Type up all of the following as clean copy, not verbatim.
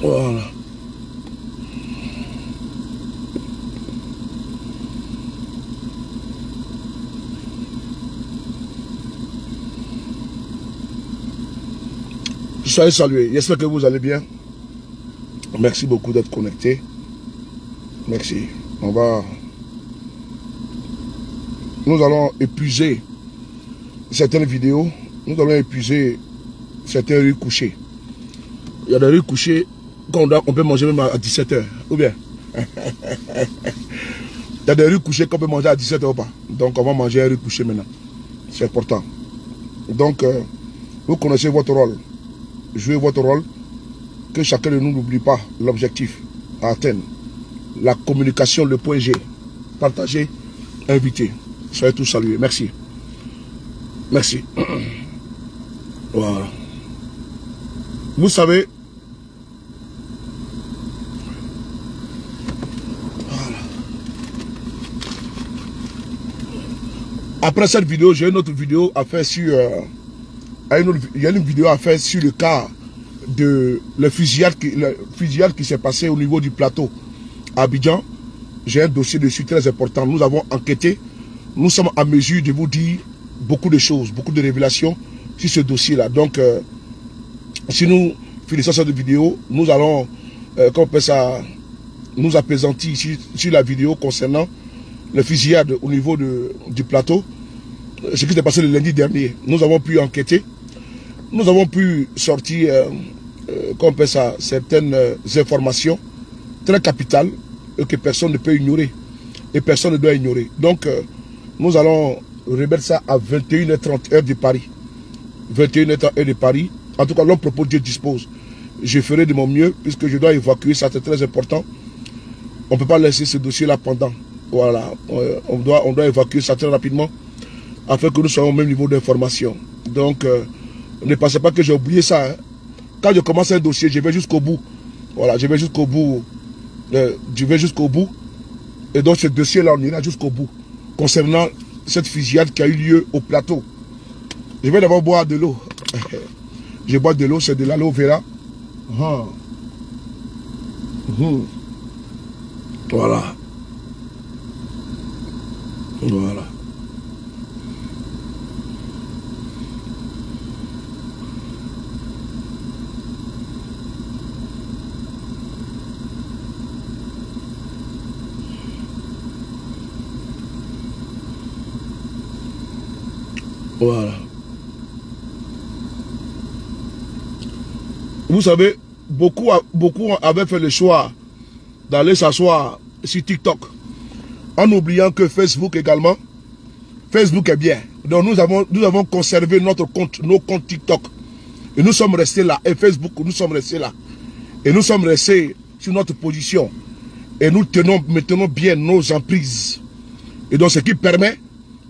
Voilà. Soyez salués. J'espère que vous allez bien. Merci beaucoup d'être connectés. Merci. Nous allons épuiser certaines vidéos. Nous allons épuiser certains riz couchés. Il y a des riz couchés qu'on peut manger même à 17 h. Ou bien il y a des riz couchés qu'on peut manger à 17 h ou pas. Donc on va manger un riz couché maintenant. C'est important. Donc vous connaissez votre rôle. Jouez votre rôle. Que chacun de nous n'oublie pas l'objectif à atteindre. La communication, le point G. Partagez, invitez. Soyez tous salués. Merci. Merci. Voilà. Vous savez, voilà. Après cette vidéo, j'ai une autre vidéo à faire sur... il y a une vidéo à faire sur le cas de la fusillade qui s'est passée au niveau du plateau à Abidjan. J'ai un dossier dessus très important. Nous avons enquêté. Nous sommes à mesure de vous dire beaucoup de choses, beaucoup de révélations sur ce dossier-là. Donc, si nous finissons cette vidéo, nous allons, nous apaisantir sur la vidéo concernant la fusillade au niveau du plateau. Ce qui s'est passé le lundi dernier. Nous avons pu enquêter. Nous avons pu sortir, certaines informations très capitales et que personne ne peut ignorer. Et personne ne doit ignorer. Donc, nous allons remettre ça à 21h30 heure de Paris. 21h30 heure de Paris. En tout cas, l'homme propose, Dieu dispose. Je ferai de mon mieux puisque je dois évacuer ça, c'est très important. On ne peut pas laisser ce dossier-là pendant. Voilà. On doit évacuer ça très rapidement afin que nous soyons au même niveau d'information. Donc, ne pensez pas que j'ai oublié ça. Hein. Quand je commence un dossier, je vais jusqu'au bout. Voilà, je vais jusqu'au bout. Je vais jusqu'au bout. Et donc, ce dossier-là, on ira jusqu'au bout. Concernant cette fusillade qui a eu lieu au plateau. Je vais d'abord boire de l'eau. Je bois de l'eau, c'est de l'aloe vera. Voilà. Voilà. Voilà. Vous savez, beaucoup avaient fait le choix d'aller s'asseoir sur TikTok en oubliant que Facebook également, Facebook est bien. Donc nous avons conservé nos comptes TikTok. Et nous sommes restés là. Et Facebook, nous sommes restés là. Et nous sommes restés sur notre position. Et nous maintenons bien nos emprises. Et donc ce qui permet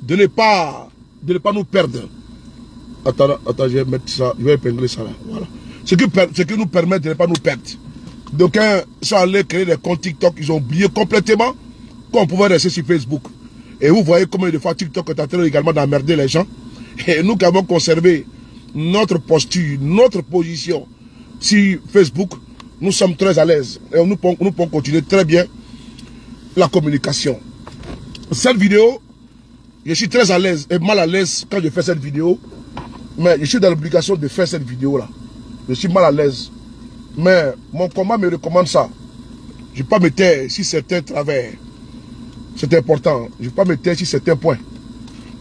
de ne pas nous perdre. Attends, je vais mettre ça, je vais épingler ça là. Voilà. Ce qui nous permet de ne pas nous perdre. Donc, sont allés créer des comptes TikTok, ils ont oublié complètement qu'on pouvait rester sur Facebook. Et vous voyez combien de fois TikTok est en train également d'emmerder les gens. Et nous qui avons conservé notre posture, notre position sur Facebook, nous sommes très à l'aise. Et nous pouvons continuer très bien la communication. Cette vidéo, je suis très à l'aise et mal à l'aise quand je fais cette vidéo. Mais je suis dans l'obligation de faire cette vidéo-là. Je suis mal à l'aise. Mais mon combat me recommande ça. Je ne vais pas me taire sur certains travers. C'est important. Je ne vais pas me taire sur certains points.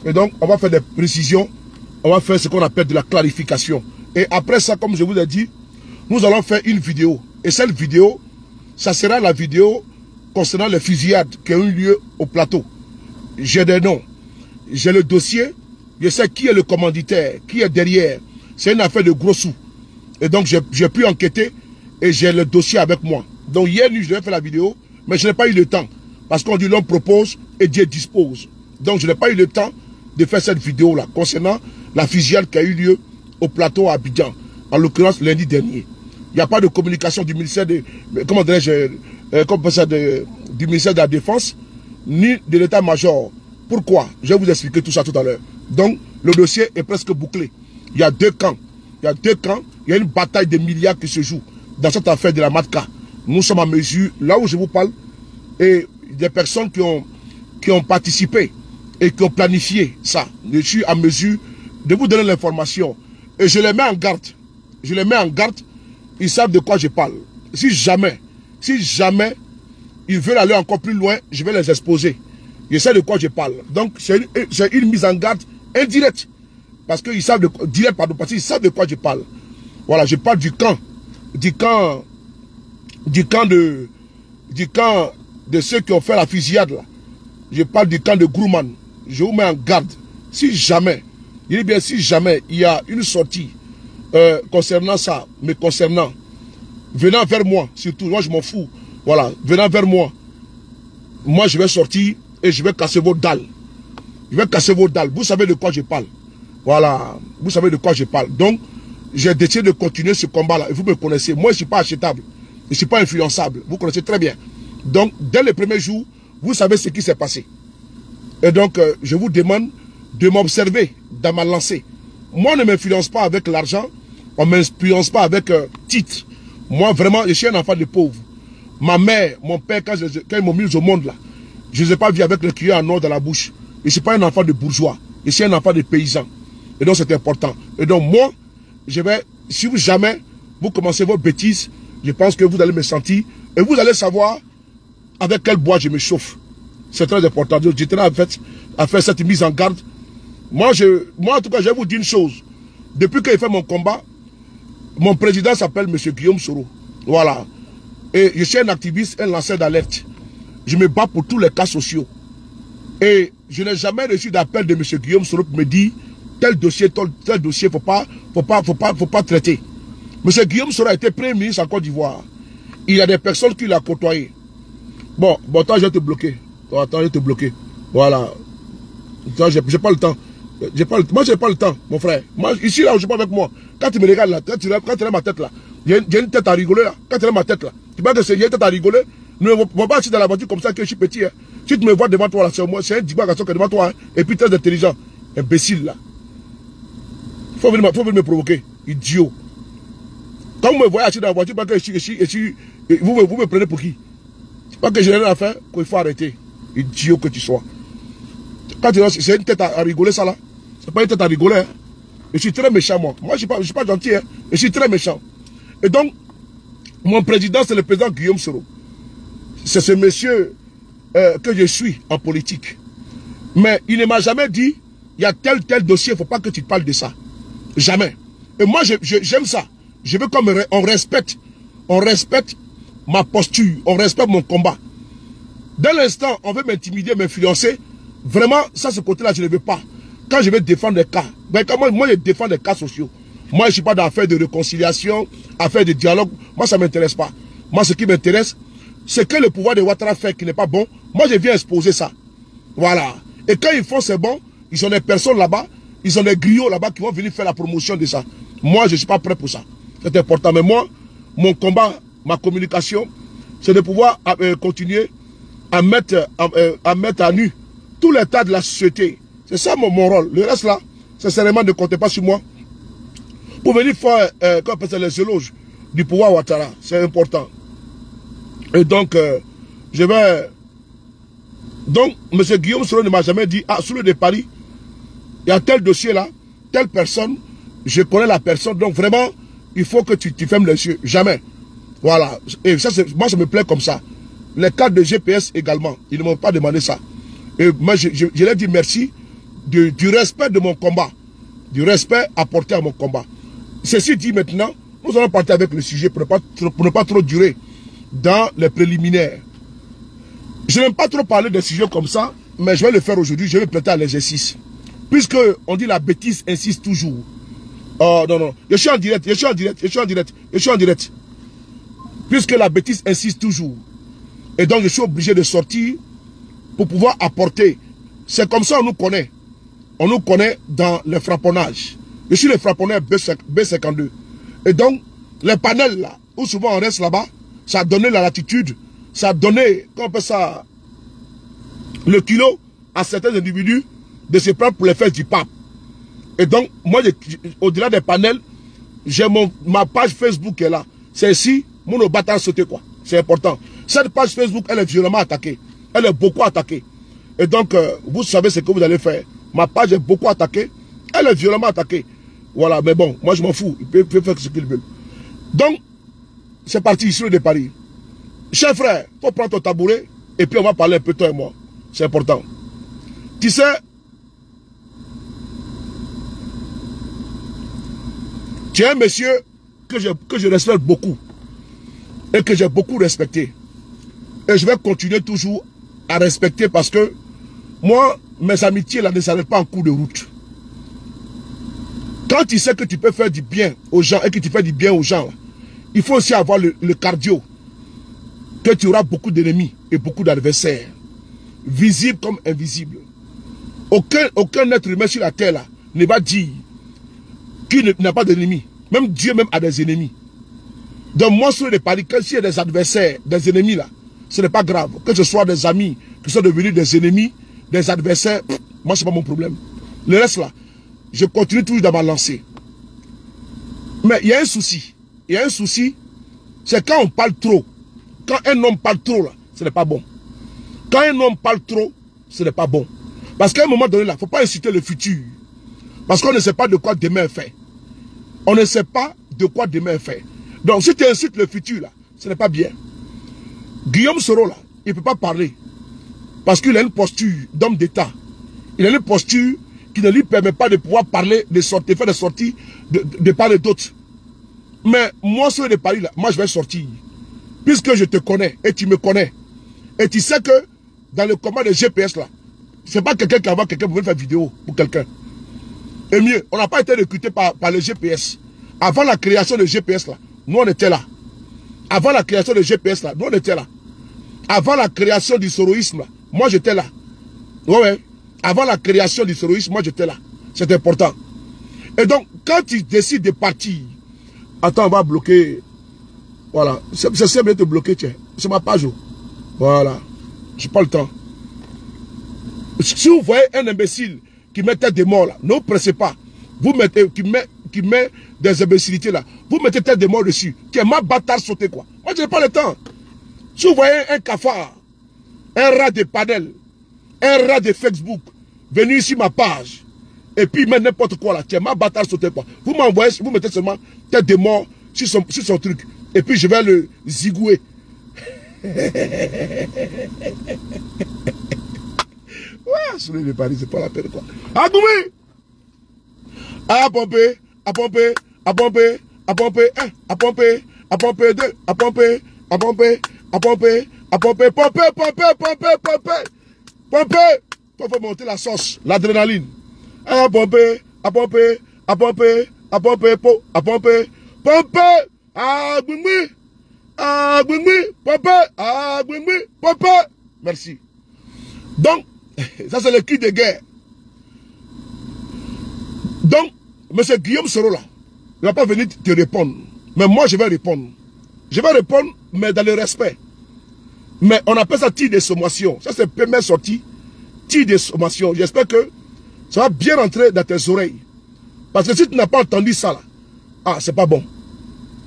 Et donc, on va faire des précisions. On va faire ce qu'on appelle de la clarification. Et après ça, comme je vous ai dit, nous allons faire une vidéo. Et cette vidéo, ça sera la vidéo concernant les fusillades qui ont eu lieu au plateau. J'ai des noms. J'ai le dossier. Je sais qui est le commanditaire, qui est derrière. C'est une affaire de gros sous. Et donc, j'ai pu enquêter et j'ai le dossier avec moi. Donc, hier nuit, je devais faire la vidéo, mais je n'ai pas eu le temps. Parce qu'on dit l'homme propose et Dieu dispose. Donc, je n'ai pas eu le temps de faire cette vidéo-là concernant la fusillade qui a eu lieu au plateau à Abidjan. En l'occurrence, lundi dernier. Il n'y a pas de communication du ministère de... Comment dirais-je du ministère de la Défense, ni de l'état-major. Pourquoi? Je vais vous expliquer tout ça tout à l'heure. Donc, le dossier est presque bouclé. Il y a deux camps. Il y a deux camps. Il y a une bataille de milliards qui se joue. dans cette affaire de la Matka. Nous sommes à mesure, là où je vous parle, et des personnes qui ont participé et qui ont planifié ça. Je suis à mesure de vous donner l'information. Et je les mets en garde. Je les mets en garde. Ils savent de quoi je parle. Si jamais ils veulent aller encore plus loin, je vais les exposer. Je sais de quoi je parle. Donc, c'est une mise en garde indirecte. Parce qu'ils savent de quoi, direct, pardon, parce qu'ils savent de quoi je parle. Voilà, je parle du camp de ceux qui ont fait la fusillade là. Je parle du camp de Grumman. Je vous mets en garde. Si jamais, il dit bien si jamais il y a une sortie concernant ça, mais concernant, venant vers moi, surtout, moi je m'en fous. Voilà, venant vers moi, moi je vais sortir et je vais casser vos dalles. Je vais casser vos dalles. Vous savez de quoi je parle. Voilà, vous savez de quoi je parle. Donc, j'ai décidé de continuer ce combat-là. Et vous me connaissez. Moi, je ne suis pas achetable. Je ne suis pas influençable. Vous connaissez très bien. Donc, dès le premier jour, vous savez ce qui s'est passé. Et donc, je vous demande de m'observer dans ma lancée. Moi, on ne m'influence pas avec l'argent. On ne m'influence pas avec titre. Moi, vraiment, je suis un enfant de pauvre. Ma mère, mon père, quand ils m'ont mis au monde, là, je ne les ai pas vus avec le cuillère en or dans la bouche. Je ne suis pas un enfant de bourgeois. Je suis un enfant de paysan. Et donc, c'est important. Et donc, moi, je vais, si vous jamais vous commencez vos bêtises, je pense que vous allez me sentir et vous allez savoir avec quel bois je me chauffe. C'est très important. Donc, je tenais à faire cette mise en garde. Moi, en tout cas, je vais vous dire une chose. Depuis que j'ai fait mon combat, mon président s'appelle M. Guillaume Soro. Voilà. Et je suis un activiste, un lanceur d'alerte. Je me bats pour tous les cas sociaux. Et je n'ai jamais reçu d'appel de M. Guillaume Soro pour me dire tel dossier, faut pas traiter. M. Guillaume Soro a été Premier ministre en Côte d'Ivoire. Il y a des personnes qui l'ont côtoyé. Bon, attends, je vais te bloquer. Attends, je vais te bloquer. Voilà. J'ai pas le temps. Moi, j'ai pas le temps, mon frère. Moi, ici, là, je suis pas avec moi. Quand tu me regardes là, quand tu as ma tête là, j'ai une tête à rigoler là. Quand tu as ma tête là, tu vois que j'ai une tête à rigoler. Ne vois pas assis dans la voiture comme ça que je suis petit. Hein. Si tu me vois devant toi là, c'est un diba garçon qui est devant toi. Hein, et puis très intelligent. Imbécile là. Faut venir me provoquer. Idiot. Quand vous me voyez assis dans la voiture, pas que vous me prenez pour qui? Pas que j'ai rien à faire, qu'il faut arrêter. Idiot que tu sois. Quand tu vois, c'est une tête à rigoler ça là. C'est pas une tête à rigoler. Hein. Je suis très méchant moi. Moi je suis pas gentil. Hein. Je suis très méchant. Et donc, mon président c'est le président Guillaume Soro. C'est ce monsieur que je suis en politique. Mais il ne m'a jamais dit, il y a tel dossier, il ne faut pas que tu parles de ça. Jamais. Et moi, j'aime ça. Je veux qu'on respecte ma posture, on respecte mon combat. Dès l'instant, on veut m'intimider, m'influencer. Vraiment, ça, ce côté-là, je ne veux pas. Quand je vais défendre des cas, ben, moi, je défends des cas sociaux. Moi, je ne suis pas dans l'affaire de réconciliation, affaire de dialogue. Moi, ça ne m'intéresse pas. Moi, ce qui m'intéresse, c'est que le pouvoir de Ouattara fait qui n'est pas bon. Moi, je viens exposer ça. Voilà. Et quand ils font c'est bon, ils ont des personnes là-bas, ils ont des griots là-bas qui vont venir faire la promotion de ça. Moi, je ne suis pas prêt pour ça. C'est important. Mais moi, mon combat, ma communication, c'est de pouvoir continuer à mettre à nu tout l'état de la société. C'est ça mon rôle. Le reste là, sincèrement, ne comptez pas sur moi. Pour venir faire les éloges du pouvoir Ouattara. C'est important. Et donc, je vais... Donc, M. Guillaume Soro ne m'a jamais dit, ah, sous le de Paris, il y a tel dossier là, telle personne, je connais la personne, donc vraiment, il faut que tu fermes les yeux. Jamais. Voilà. Et ça, moi, ça me plaît comme ça. Les cadres de GPS également, ils ne m'ont pas demandé ça. Et moi, je leur dis merci du respect de mon combat. Du respect apporté à mon combat. Ceci dit maintenant, nous allons partir avec le sujet pour ne pas trop durer dans les préliminaires. Je n'aime pas trop parler de sujets comme ça, mais je vais le faire aujourd'hui, je vais prêter à l'exercice. Puisque on dit la bêtise insiste toujours. Oh non, non, je suis en direct. Puisque la bêtise insiste toujours. Et donc je suis obligé de sortir pour pouvoir apporter. C'est comme ça on nous connaît. On nous connaît dans le frapponnage. Je suis le frapponneur B52. Et donc, les panels là, où souvent on reste là-bas, ça a donné la latitude, ça a donné, comment on appelle ça, le kilo à certains individus de se prendre pour les fesses du pape. Et donc, moi, au-delà des panels, j'ai ma page Facebook qui est là. C'est ici, Mon bâtard sauter quoi. C'est important. Cette page Facebook, elle est violemment attaquée. Elle est beaucoup attaquée. Et donc, vous savez ce que vous allez faire. Ma page est beaucoup attaquée. Elle est violemment attaquée. Voilà, mais bon, moi je m'en fous. Ils peuvent faire ce qu'ils veulent. Donc, c'est parti, ici de Paris. Cher frère, il faut prendre ton tabouret et puis on va parler un peu toi et moi. C'est important. Tu sais, tu es un monsieur que je respecte beaucoup et que j'ai beaucoup respecté. Et je vais continuer toujours à respecter parce que moi, mes amitiés là ne s'arrêtent pas en cours de route. Quand tu sais que tu peux faire du bien aux gens et que tu fais du bien aux gens, là, il faut aussi avoir le cardio. Que tu auras beaucoup d'ennemis et beaucoup d'adversaires. Visibles comme invisibles. Aucun être humain sur la terre là, ne va dire qu'il n'a pas d'ennemis. Même Dieu même a des ennemis. Donc moi, sur les paris, quand il y a des adversaires, des ennemis là, ce n'est pas grave. Que ce soit des amis qui sont devenus des ennemis, des adversaires, moi c'est pas mon problème. Le reste là, je continue toujours dans ma lancée. Mais il y a un souci. Il y a un souci, c'est quand on parle trop. Quand un homme parle trop là, ce n'est pas bon. Quand un homme parle trop, ce n'est pas bon. Parce qu'à un moment donné là, il ne faut pas inciter le futur. Parce qu'on ne sait pas de quoi demain est fait. On ne sait pas de quoi demain est fait. Donc si tu incites le futur là, ce n'est pas bien. Guillaume Soro là, il ne peut pas parler. Parce qu'il a une posture d'homme d'État. Il a une posture qui ne lui permet pas de pouvoir parler, de sortir, faire des sorties de part et d'autre. Mais moi, sur les paris là, moi je vais sortir. Puisque je te connais et tu me connais. Et tu sais que dans le combat de GPS là, c'est pas quelqu'un qui envoie quelqu'un pour faire vidéo pour quelqu'un. Et mieux, on n'a pas été recruté par le GPS. Avant la création de GPS là, nous on était là. Avant la création de GPS là, nous on était là. Avant la création du soroïsme là, moi j'étais là. Ouais. Avant la création du soroïsme, moi j'étais là. C'est important. Et donc, quand tu décides de partir, attends, on va bloquer. Voilà. C'est bien de bloquer, tiens. C'est ma page. Voilà. Je n'ai pas le temps. Si vous voyez un imbécile qui met tête de mort là, ne vous pressez pas. Vous mettez, qui met des imbécilités là, vous mettez tête de mort dessus. Qui est ma bâtard sauté quoi. Moi je n'ai pas le temps. Si vous voyez un cafard, un rat de panel, un rat de Facebook, venu ici ma page, et puis il met n'importe quoi là, tiens, ma bâtard sauté quoi. Vous m'envoyez, vous mettez seulement tête de mort sur son truc. Et puis je vais le zigouer. Ouais, sur les paris, c'est pas la peine quoi. Ah, Goumi! À pomper, à pomper, à pomper, à pomper, un, à pomper, à pomper, deux, à pomper, à pomper, à pomper, à pomper, pomper, pomper, pomper, pomper, pomper, pour faire monter la sauce, l'adrénaline. À pomper, à pomper, à pomper, à pomper, à pomper, pomper, à Goumi, pomper, à Goumi, pomper. Merci. Donc, ça c'est le cri de guerre. Donc, M. Guillaume Soro là, il ne va pas venir te répondre. Mais moi, je vais répondre. Je vais répondre, mais dans le respect. Mais on appelle ça tir de sommation. Ça, c'est la première sortie. Tir de sommation. J'espère que ça va bien rentrer dans tes oreilles. Parce que si tu n'as pas entendu ça là, ah, c'est pas bon.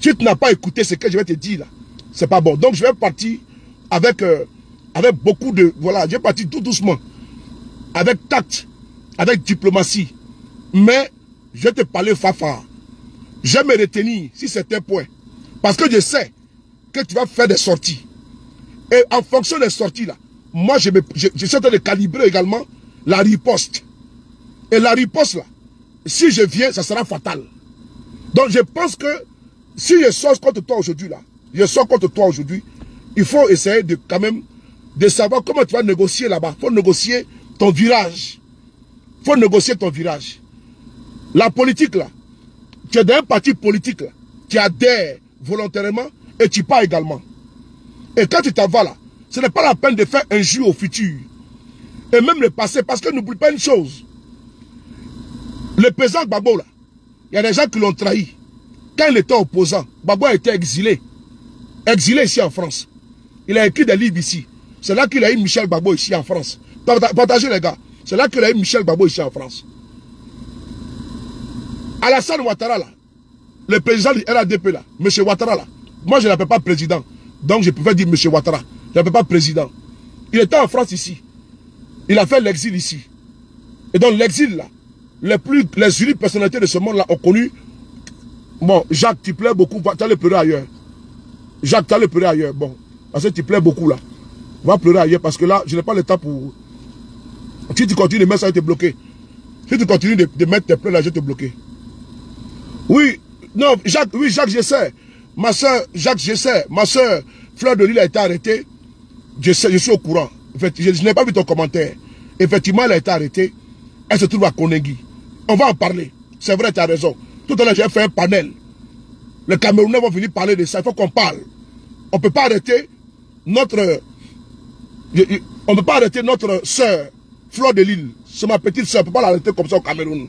Si tu n'as pas écouté ce que je vais te dire là, c'est pas bon. Donc, je vais partir avec beaucoup de... Voilà, je vais partir tout doucement. Avec tact, avec diplomatie. Mais, je vais te parler fafa. Je vais me retenir si c'est un point. Parce que je sais que tu vas faire des sorties. Et en fonction des sorties là, moi je suis en train de calibrer également la riposte. Et la riposte là, si je viens, ça sera fatal. Donc je pense que si je sors contre toi aujourd'hui là, il faut essayer de quand même de savoir comment tu vas négocier là-bas. Il faut négocier ton virage. Il faut négocier ton virage. La politique là, tu es dans un parti politique là, tu adhères volontairement et tu pars également. Et quand tu t'en vas là, ce n'est pas la peine de faire injure au futur. Et même le passé, parce que n'oublie pas une chose. Le président Gbagbo là, il y a des gens qui l'ont trahi. Quand il était opposant, Gbagbo a été exilé. Exilé ici en France. Il a écrit des livres ici. C'est là qu'il a eu Michel Gbagbo ici en France. Partagez les gars. C'est là qu'il a eu Michel Gbagbo ici en France. Alassane Ouattara là, le président du RADP là, M. Ouattara là, Moi, je ne l'appelle pas président. Donc, je pouvais dire M. Ouattara. Je ne l'appelle pas président. Il était en France ici. Il a fait l'exil ici. Et donc, l'exil, là, les uniques personnalités de ce monde-là ont connu. Bon, Jacques, tu plais beaucoup. Tu allais pleurer ailleurs. Jacques, tu allais pleurer ailleurs. Bon, parce que tu plais beaucoup, là. Va pleurer ailleurs parce que là, je n'ai pas le temps pour... Si tu continues de mettre ça, je vais te bloquer. Si tu continues de mettre tes pleurs là, je vais te bloquer. Oui, non, Jacques, oui, Jacques, je sais. Ma soeur, Jacques, je sais. Ma soeur, Fleur de Lille a été arrêtée. Je sais, je suis au courant. Je n'ai pas vu ton commentaire. Effectivement, elle a été arrêtée. Elle se trouve à Konengi. On va en parler. C'est vrai, tu as raison. Tout à l'heure, j'ai fait un panel. Les Camerounais vont venir parler de ça. Il faut qu'on parle. On ne peut pas arrêter notre... On ne peut pas arrêter notre soeur, Fleur de Lille. C'est ma petite soeur. On ne peut pas l'arrêter comme ça au Cameroun.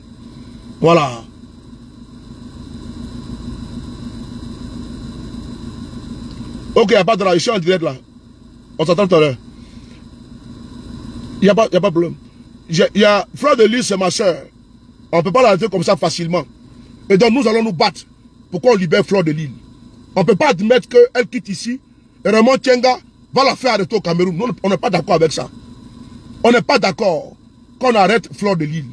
Voilà. Ok, il n'y a pas de là. Je suis en direct là. On s'entend tout à l'heure. Il n'y a pas de problème. Fleur de Lille, c'est ma soeur. On ne peut pas l'arrêter comme ça facilement. Et donc nous allons nous battre pour qu'on libère Fleur de Lille. On ne peut pas admettre qu'elle quitte ici. Et Raymond Tchenga va la faire arrêter au Cameroun. Nous, on n'est pas d'accord avec ça. On n'est pas d'accord qu'on arrête Fleur de Lille.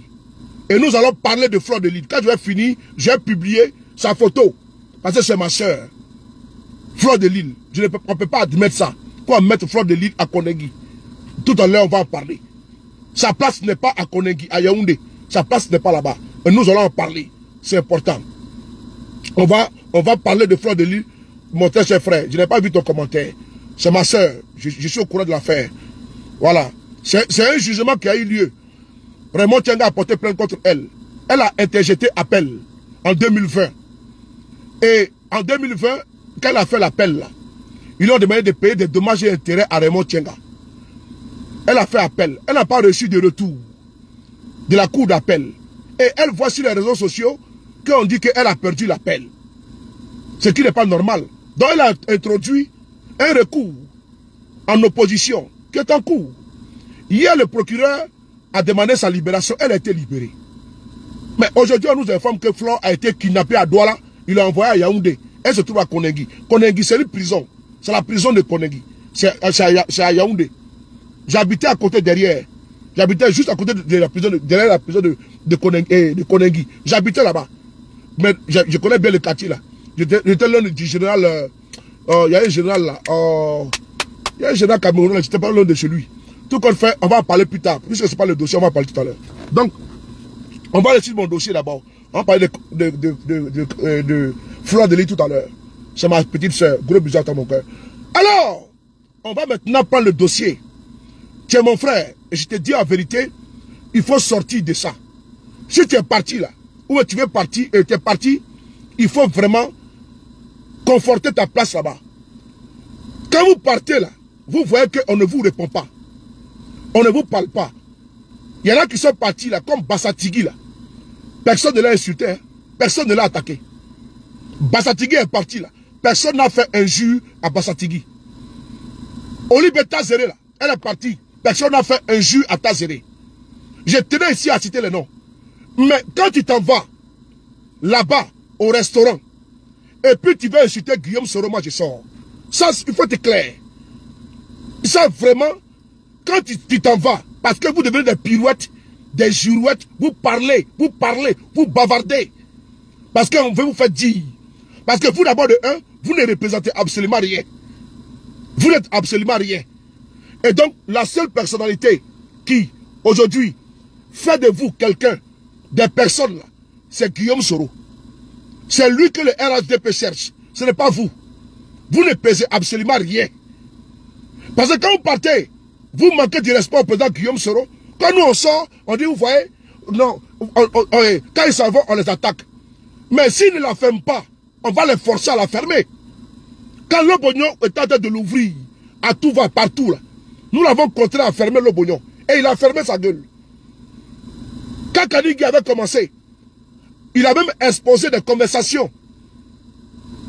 Et nous allons parler de Fleur de Lille. Quand je vais finir, je vais publier sa photo. Parce que c'est ma soeur. Fleur de Lille. On ne peut pas admettre ça. Qu'on mette Fleur de Lille à Konengi. Tout à l'heure, on va en parler. Sa place n'est pas à Konengi, à Yaoundé. Sa place n'est pas là-bas. Et nous allons en parler. C'est important. On va parler de Fleur de Lille. Mon très cher frère, je n'ai pas vu ton commentaire. C'est ma soeur. Je suis au courant de l'affaire. Voilà. C'est un jugement qui a eu lieu. Raymond Tchenga a porté plainte contre elle. Elle a interjeté appel en 2020. Et en 2020, quand elle a fait l'appel là, ils lui ont demandé de payer des dommages et intérêts à Raymond Tchenga. Elle a fait appel. Elle n'a pas reçu de retour de la cour d'appel. Et elle voit sur les réseaux sociaux qu'on dit qu'elle a perdu l'appel. Ce qui n'est pas normal. Donc elle a introduit un recours en opposition qui est en cours. Hier, le procureur a demandé sa libération. Elle a été libérée. Mais aujourd'hui, on nous informe que Fleur a été kidnappée à Douala. Il l'a envoyé à Yaoundé. Elle se trouve à Konengi. Konengi, c'est une prison. C'est la prison de Konengi. C'est à Yaoundé. J'habitais à côté derrière. J'habitais juste à côté de la prison, derrière la prison de Konengi. J'habitais là-bas. Mais je connais bien le quartier là. J'étais l'un du général. Il y a un général là. Il y a un général camerounais là. J'étais pas l'un de chez lui. Tout qu'on fait, on va en parler plus tard. Puisque ce n'est pas le dossier, on va en parler tout à l'heure. Donc, on va laisser mon dossier d'abord. On va parler de Fleur de Lille tout à l'heure. C'est ma petite soeur. Gros bisous à mon cœur. Alors, on va maintenant prendre le dossier. Tiens, mon frère, et je te dis en vérité, il faut sortir de ça. Si tu es parti là, ou tu veux partir, et tu es parti, il faut vraiment conforter ta place là-bas. Quand vous partez là, vous voyez qu'on ne vous répond pas. On ne vous parle pas. Il y en a qui sont partis là, comme Bassatigui là. Personne ne l'a insulté, hein? Personne ne l'a attaqué. Bassatigui est parti là. Personne n'a fait injure à Bassatigui. Olivier Tazéré là, elle est partie. Personne n'a fait injure à Tazéré. Je tenais ici à citer les noms. Mais quand tu t'en vas là-bas au restaurant et puis tu vas insulter Guillaume Soro, moi je sors. Ça, il faut être clair. Ça vraiment, quand tu t'en vas, parce que vous devenez des pirouettes, des girouettes, vous parlez, vous bavardez. Parce qu'on veut vous faire dire. Parce que vous d'abord de un, vous ne représentez absolument rien. Vous n'êtes absolument rien. Et donc, la seule personnalité qui, aujourd'hui, fait de vous quelqu'un, des personnes là, c'est Guillaume Soro. C'est lui que le RHDP cherche. Ce n'est pas vous. Vous ne pesez absolument rien. Parce que quand vous partez, vous manquez du respect au président Guillaume Soro. Quand nous on sort, on dit, vous voyez, non, quand ils s'en vont, on les attaque. Mais s'ils ne la ferment pas, on va les forcer à la fermer. Quand l'Obognon est en train de l'ouvrir, à tout va, partout là, nous l'avons contraint à fermer l'Obognon. Et il a fermé sa gueule. Quand Kanigui avait commencé, il a même exposé des conversations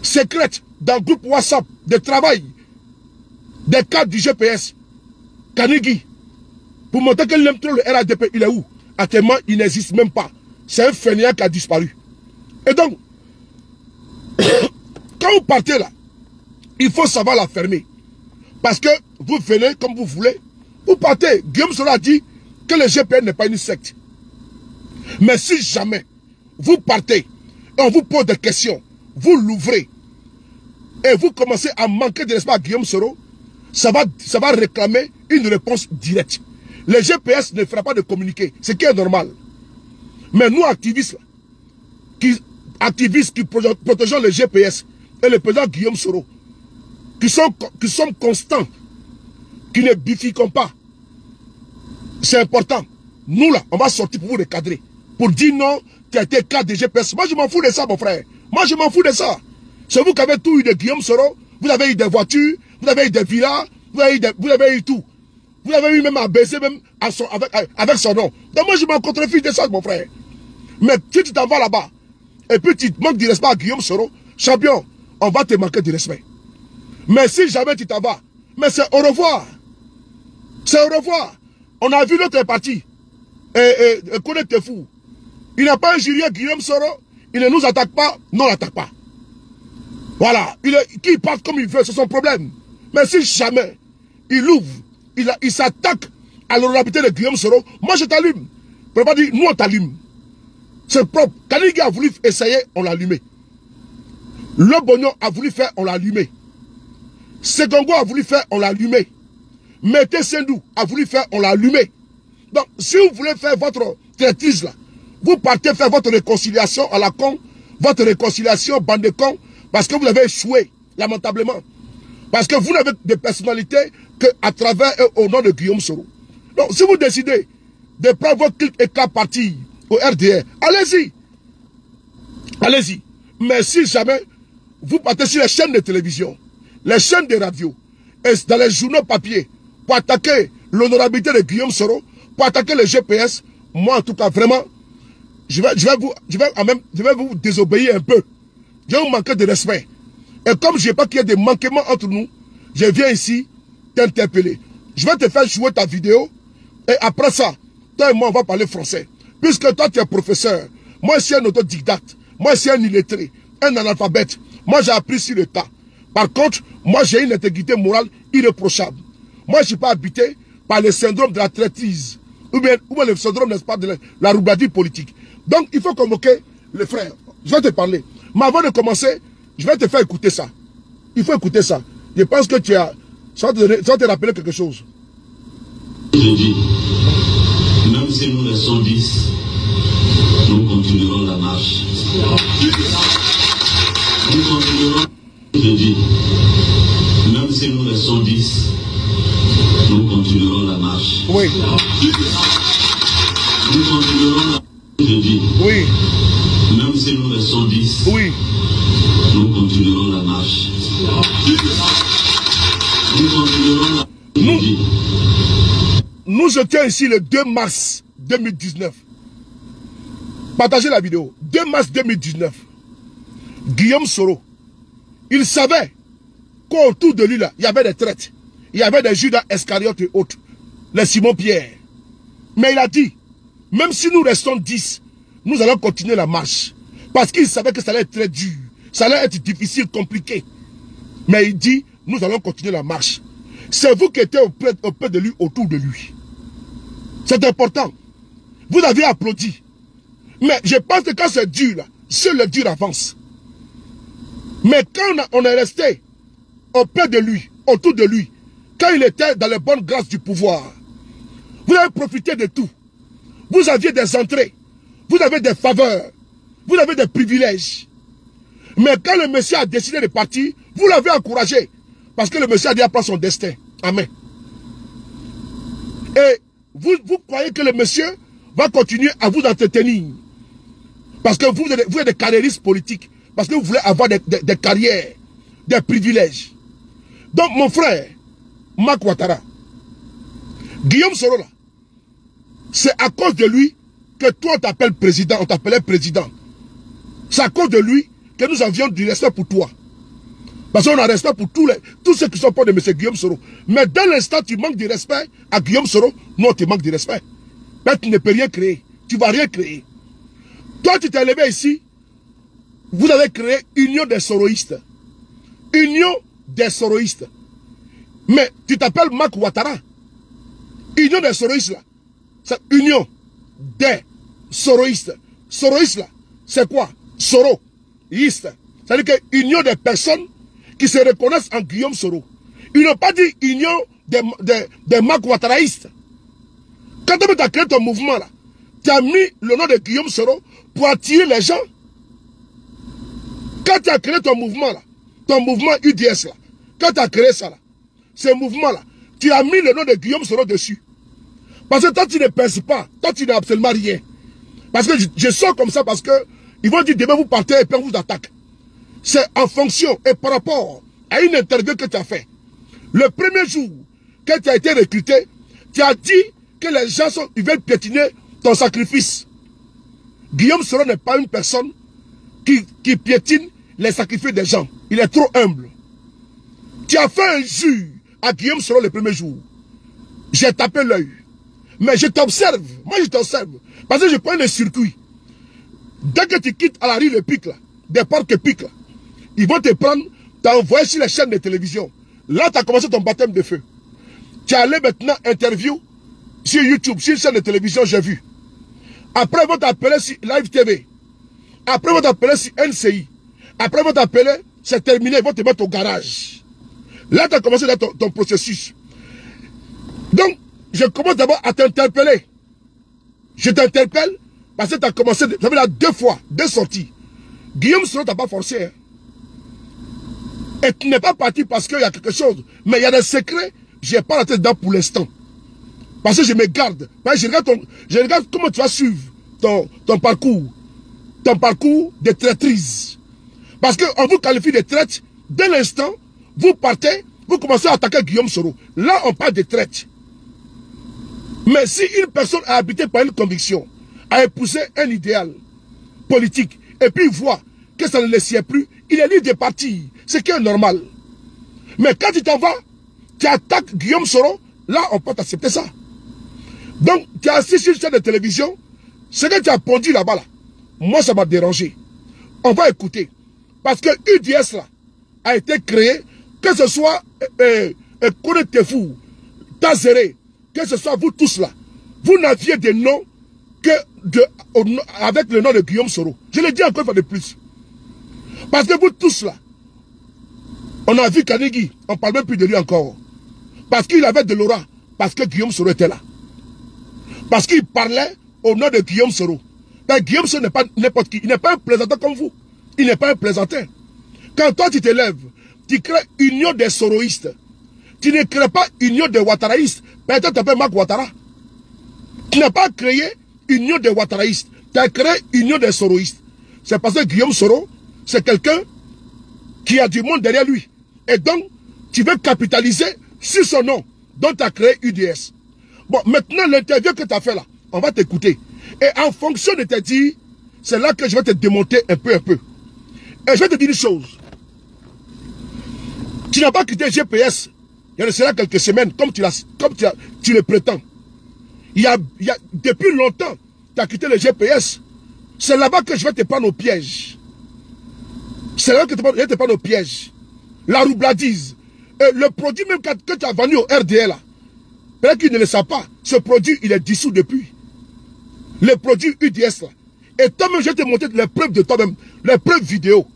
secrètes dans le groupe WhatsApp de travail des cadres du GPS. Kanigui, pour montrer qu'il aime trop le RADP, il est où? Actuellement, il n'existe même pas. C'est un fainéant qui a disparu. Et donc, quand vous partez là, il faut savoir la fermer. Parce que vous venez comme vous voulez, vous partez. Guillaume Soro a dit que le GPN n'est pas une secte. Mais si jamais vous partez et on vous pose des questions, vous l'ouvrez et vous commencez à manquer de respect à Guillaume Soro, ça va réclamer une réponse directe. Le GPS ne fera pas de communiquer, ce qui est normal. Mais nous, activistes qui protégeons le GPS et le président Guillaume Soro, qui sommes constants, qui ne bifiquons pas, c'est important. Nous là, on va sortir pour vous recadrer. Pour dire non, tu as été cadre de GPS. Moi, je m'en fous de ça, mon frère. Moi, je m'en fous de ça. C'est vous qui avez tout eu de Guillaume Soro. Vous avez eu des voitures, vous avez eu des villas, vous avez eu tout. Vous avez eu même un baiser même avec son nom. Donc moi, je m'en contrefie de ça, mon frère. Mais si tu t'en vas là-bas, et puis tu manques du respect à Guillaume Soro, champion, on va te manquer du respect. Mais si jamais tu t'en vas, mais c'est au revoir. C'est au revoir. On a vu l'autre parti. Et connaître fou. Il n'a pas injurié Guillaume Soro. Il ne nous attaque pas. Non, on l'attaque pas. Voilà. Qu'il parte comme il veut, c'est son problème. Mais si jamais il ouvre, il s'attaque à l'honorabilité de Guillaume Soro, moi je t'allume. Je ne peux pas dire, nous on t'allume. C'est propre. Kanigui a voulu essayer, on l'a allumé. Le Bognon a voulu faire, on l'a allumé. Segongo a voulu faire, on l'a allumé. Mété Sendou a voulu faire, on l'a allumé. Donc, si vous voulez faire votre traîtrise là, vous partez faire votre réconciliation à la con, votre réconciliation bande de cons, parce que vous avez échoué, lamentablement. Parce que vous n'avez de personnalité qu'à travers et au nom de Guillaume Soro. Donc, si vous décidez de prendre votre clic et qu'à partir au RDR, allez-y. Allez-y. Mais si jamais vous partez sur les chaînes de télévision, les chaînes de radio, et dans les journaux papier, pour attaquer l'honorabilité de Guillaume Soro, pour attaquer le GPS, moi en tout cas, vraiment, je vais vous désobéir un peu. Je vais vous manquer de respect. Et comme je n'ai pas qu'il y ait des manquements entre nous, je viens ici t'interpeller. Je vais te faire jouer ta vidéo, et après ça, toi et moi on va parler français. Puisque toi tu es professeur, moi je suis un autodidacte, moi je suis un illettré, un analphabète. Moi j'ai appris sur le tas. Par contre, moi j'ai une intégrité morale irréprochable. Moi je ne suis pas habité par le syndrome de la traîtrise. Ou bien le syndrome, n'est-ce pas, de la roubladie politique. Donc il faut convoquer les frères. Je vais te parler. Mais avant de commencer, je vais te faire écouter ça. Il faut écouter ça. Je pense que tu as... Ça va te rappeler quelque chose. Je dis, même si nous restons 10, nous continuerons la marche. Nous continuerons. Je dis, même si nous restons 10, nous continuerons la marche. Oui. Nous continuerons la... Je dis, oui. Même si nous restons 10, oui. Nous continuerons la marche. Nous continuerons la... Nous étions ici le 2 mars 2019. Partagez la vidéo. 2 mars 2019. Guillaume Soro, il savait qu'autour de lui, là, il y avait des traites. Il y avait des Judas Iscariotes et autres. Les Simon Pierre. Mais il a dit, même si nous restons 10, nous allons continuer la marche. Parce qu'il savait que ça allait être très dur. Ça allait être difficile, compliqué. Mais il dit, nous allons continuer la marche. C'est vous qui étiez auprès de lui, autour de lui. C'est important. Vous avez applaudi. Mais je pense que quand c'est dur, là, seul le dur avance. Mais quand on est resté auprès de lui, autour de lui, quand il était dans les bonnes grâces du pouvoir, vous avez profité de tout. Vous aviez des entrées, vous avez des faveurs, vous avez des privilèges. Mais quand le monsieur a décidé de partir, vous l'avez encouragé. Parce que le monsieur a dit après son destin. Amen. Et vous croyez que le monsieur va continuer à vous entretenir. Parce que vous êtes des carriéristes politiques. Parce que vous voulez avoir des carrières, des privilèges. Donc mon frère, Marc Ouattara, Guillaume Soro là, c'est à cause de lui que toi on t'appelle président, on t'appelait président. C'est à cause de lui que nous avions du respect pour toi. Parce qu'on a respect pour tous ceux qui sont pas de M. Guillaume Soro. Mais dès l'instant tu manques de respect à Guillaume Soro, non, tu manques de respect. Mais tu ne peux rien créer. Tu ne vas rien créer. Toi, tu t'es levé ici. Vous avez créé Union des Soroïstes. Union des soroïstes. Mais tu t'appelles Marc Ouattara. Union des soroïstes là. C'est union des soroïstes. Soroïstes là, c'est quoi? Soroïste. C'est-à-dire que union des personnes qui se reconnaissent en Guillaume Soro. Ils n'ont pas dit union des Marc Ouattaraïstes. Quand tu as créé ton mouvement là, tu as mis le nom de Guillaume Soro pour attirer les gens. Quand tu as créé ton mouvement là, ton mouvement UDS là, quand tu as créé ça là, ce mouvement là, tu as mis le nom de Guillaume Soro dessus. Parce que toi tu ne penses pas, toi tu n'as absolument rien. Parce que je sors comme ça parce que ils vont dire demain vous partez et puis on vous attaque. C'est en fonction et par rapport à une interview que tu as fait. Le premier jour que tu as été recruté, tu as dit que les gens ils veulent piétiner ton sacrifice. Guillaume Soro n'est pas une personne qui piétine les sacrifices des gens. Il est trop humble. Tu as fait un jus à Guillaume Soro le premier jour. J'ai tapé l'œil. Mais je t'observe. Moi, je t'observe. Parce que je prends le circuit. Dès que tu quittes à la rue le pic, là, des parcs pic, là, ils vont te prendre, t'envoyer sur les chaînes de télévision. Là, tu as commencé ton baptême de feu. Tu es allé maintenant interview sur YouTube, sur une chaîne de télévision, j'ai vu. Après, ils vont t'appeler sur Live TV. Après, ils vont t'appeler sur NCI. Après, ils vont t'appeler, c'est terminé, ils vont te mettre au garage. Là, tu as commencé ton processus. Donc, je commence d'abord à t'interpeller. Je t'interpelle parce que tu as commencé, ça fait là 2 fois, 2 sorties. Guillaume Soro t'a pas forcé. Hein. Et tu n'es pas parti parce qu'il y a quelque chose. Mais il y a des secrets, je n'ai pas la tête dedans pour l'instant. Parce que je me garde. Je regarde comment tu vas suivre ton parcours. Ton parcours de traîtrise. Parce qu'on vous qualifie de traître. Dès l'instant, vous partez, vous commencez à attaquer Guillaume Soro. Là, on parle de traite. Mais si une personne a habité par une conviction, a épousé un idéal politique, et puis il voit que ça ne le sied plus, il est libre de partir. Ce qui est normal. Mais quand tu t'en vas, tu attaques Guillaume Soro, là, on peut accepter ça. Donc, tu as assisté sur une chaîne de télévision, ce que tu as pondu là-bas, là, moi, ça m'a dérangé. On va écouter. Parce que UDS, là, a été créé, que ce soit Kone Tefou, Tazere, que ce soit vous tous là, vous n'aviez des noms que avec le nom de Guillaume Soro. Je le dis encore une fois de plus. Parce que vous tous là, on a vu Kanegi, on ne parle même plus de lui encore. Parce qu'il avait de l'aura, parce que Guillaume Soro était là. Parce qu'il parlait au nom de Guillaume Soro. Mais Guillaume Soro n'est pas n'importe qui, il n'est pas un plaisanteur comme vous. Il n'est pas un plaisanteur. Quand toi tu te lèves, tu crées union des soroïstes. Tu ne crées pas union des ouattaraïstes. Peut-être tu t'appelles Marc Ouattara. Tu n'as pas créé union des ouattaraïstes. Tu as créé union des soroïstes. C'est parce que Guillaume Soro, c'est quelqu'un qui a du monde derrière lui. Et donc, tu veux capitaliser sur son nom. Donc, tu as créé UDS. Bon, maintenant, l'interview que tu as fait là, on va t'écouter. Et en fonction de tes dires, c'est là que je vais te démonter un peu. Et je vais te dire une chose. Tu n'as pas quitté GPS. Il y a cela quelques semaines, comme tu le prétends. Depuis longtemps, tu as quitté le GPS. C'est là-bas que je vais te prendre au piège. C'est là que je vais te prendre au piège. La roubladise. Et le produit même que tu as vendu au RDL là, peut-être qu'ils ne le savent pas. Ce produit, il est dissous depuis. Le produit UDS là. Et toi-même, je vais te montrer les preuves de toi-même. Les preuves vidéo.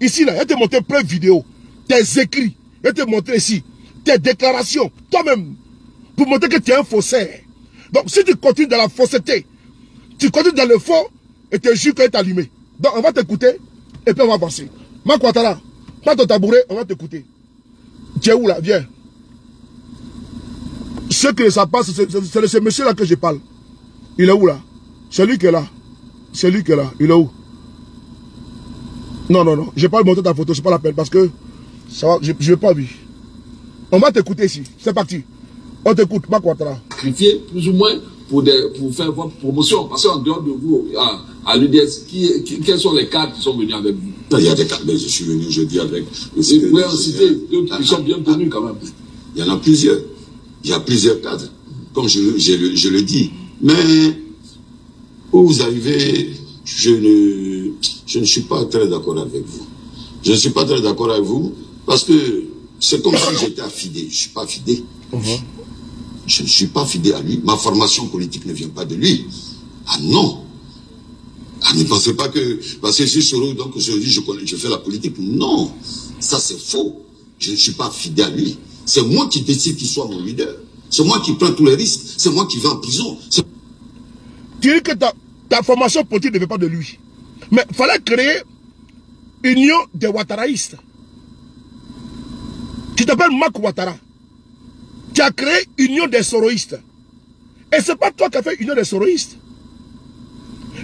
Ici là, je vais te montrer les preuves vidéo. Tes écrits. Je vais te montrer ici. Tes déclarations. Toi-même. Pour montrer que tu es un faussaire. Donc, si tu continues dans la fausseté, tu continues dans le faux, et tu jures qu'il est allumé. Donc, on va t'écouter, et puis on va avancer. Marc Ouattara, prends ton tabouret, on va t'écouter. Tu es où là? Viens. Ce que ça passe, c'est de ce monsieur-là que je parle. Il est où là? C'est lui qui est là. C'est lui qui est là. Il est où? Non. Je ne vais pas montrer ta photo, c'est pas la peine, parce que ça va, je ne vais pas vu. On va t'écouter ici. C'est parti. On t'écoute, Marc Ouattara. Sacrifier plus ou moins pour faire votre promotion. Parce qu'en dehors de vous, à l'UDS, quels sont les cadres qui sont venus avec vous? Il y a des cadres, mais je suis venu jeudi avec. Vous pouvez en citer d'autres qui sont bien connus quand même. Il y en a plusieurs. Il y a plusieurs cadres, comme je le dis. Mais où vous arrivez, je ne suis pas très d'accord avec vous. Je ne suis pas très d'accord avec vous parce que C'est comme si j'étais affidé. Je ne suis pas affidé. Je ne suis pas affidé à lui. Ma formation politique ne vient pas de lui. Ah non. Ah, ne pensez pas que parce que je suis Soro, donc aujourd'hui je fais la politique. Non. Ça c'est faux. Je ne suis pas fidèle à lui. C'est moi qui décide qu'il soit mon leader. C'est moi qui prends tous les risques. C'est moi qui vais en prison. Tu dis que ta formation politique ne vient pas de lui. Mais il fallait créer union des Ouattaraïstes. Tu t'appelles Mak Ouattara. Tu as créé union des Soroïstes. Et ce n'est pas toi qui as fait union des Soroïstes.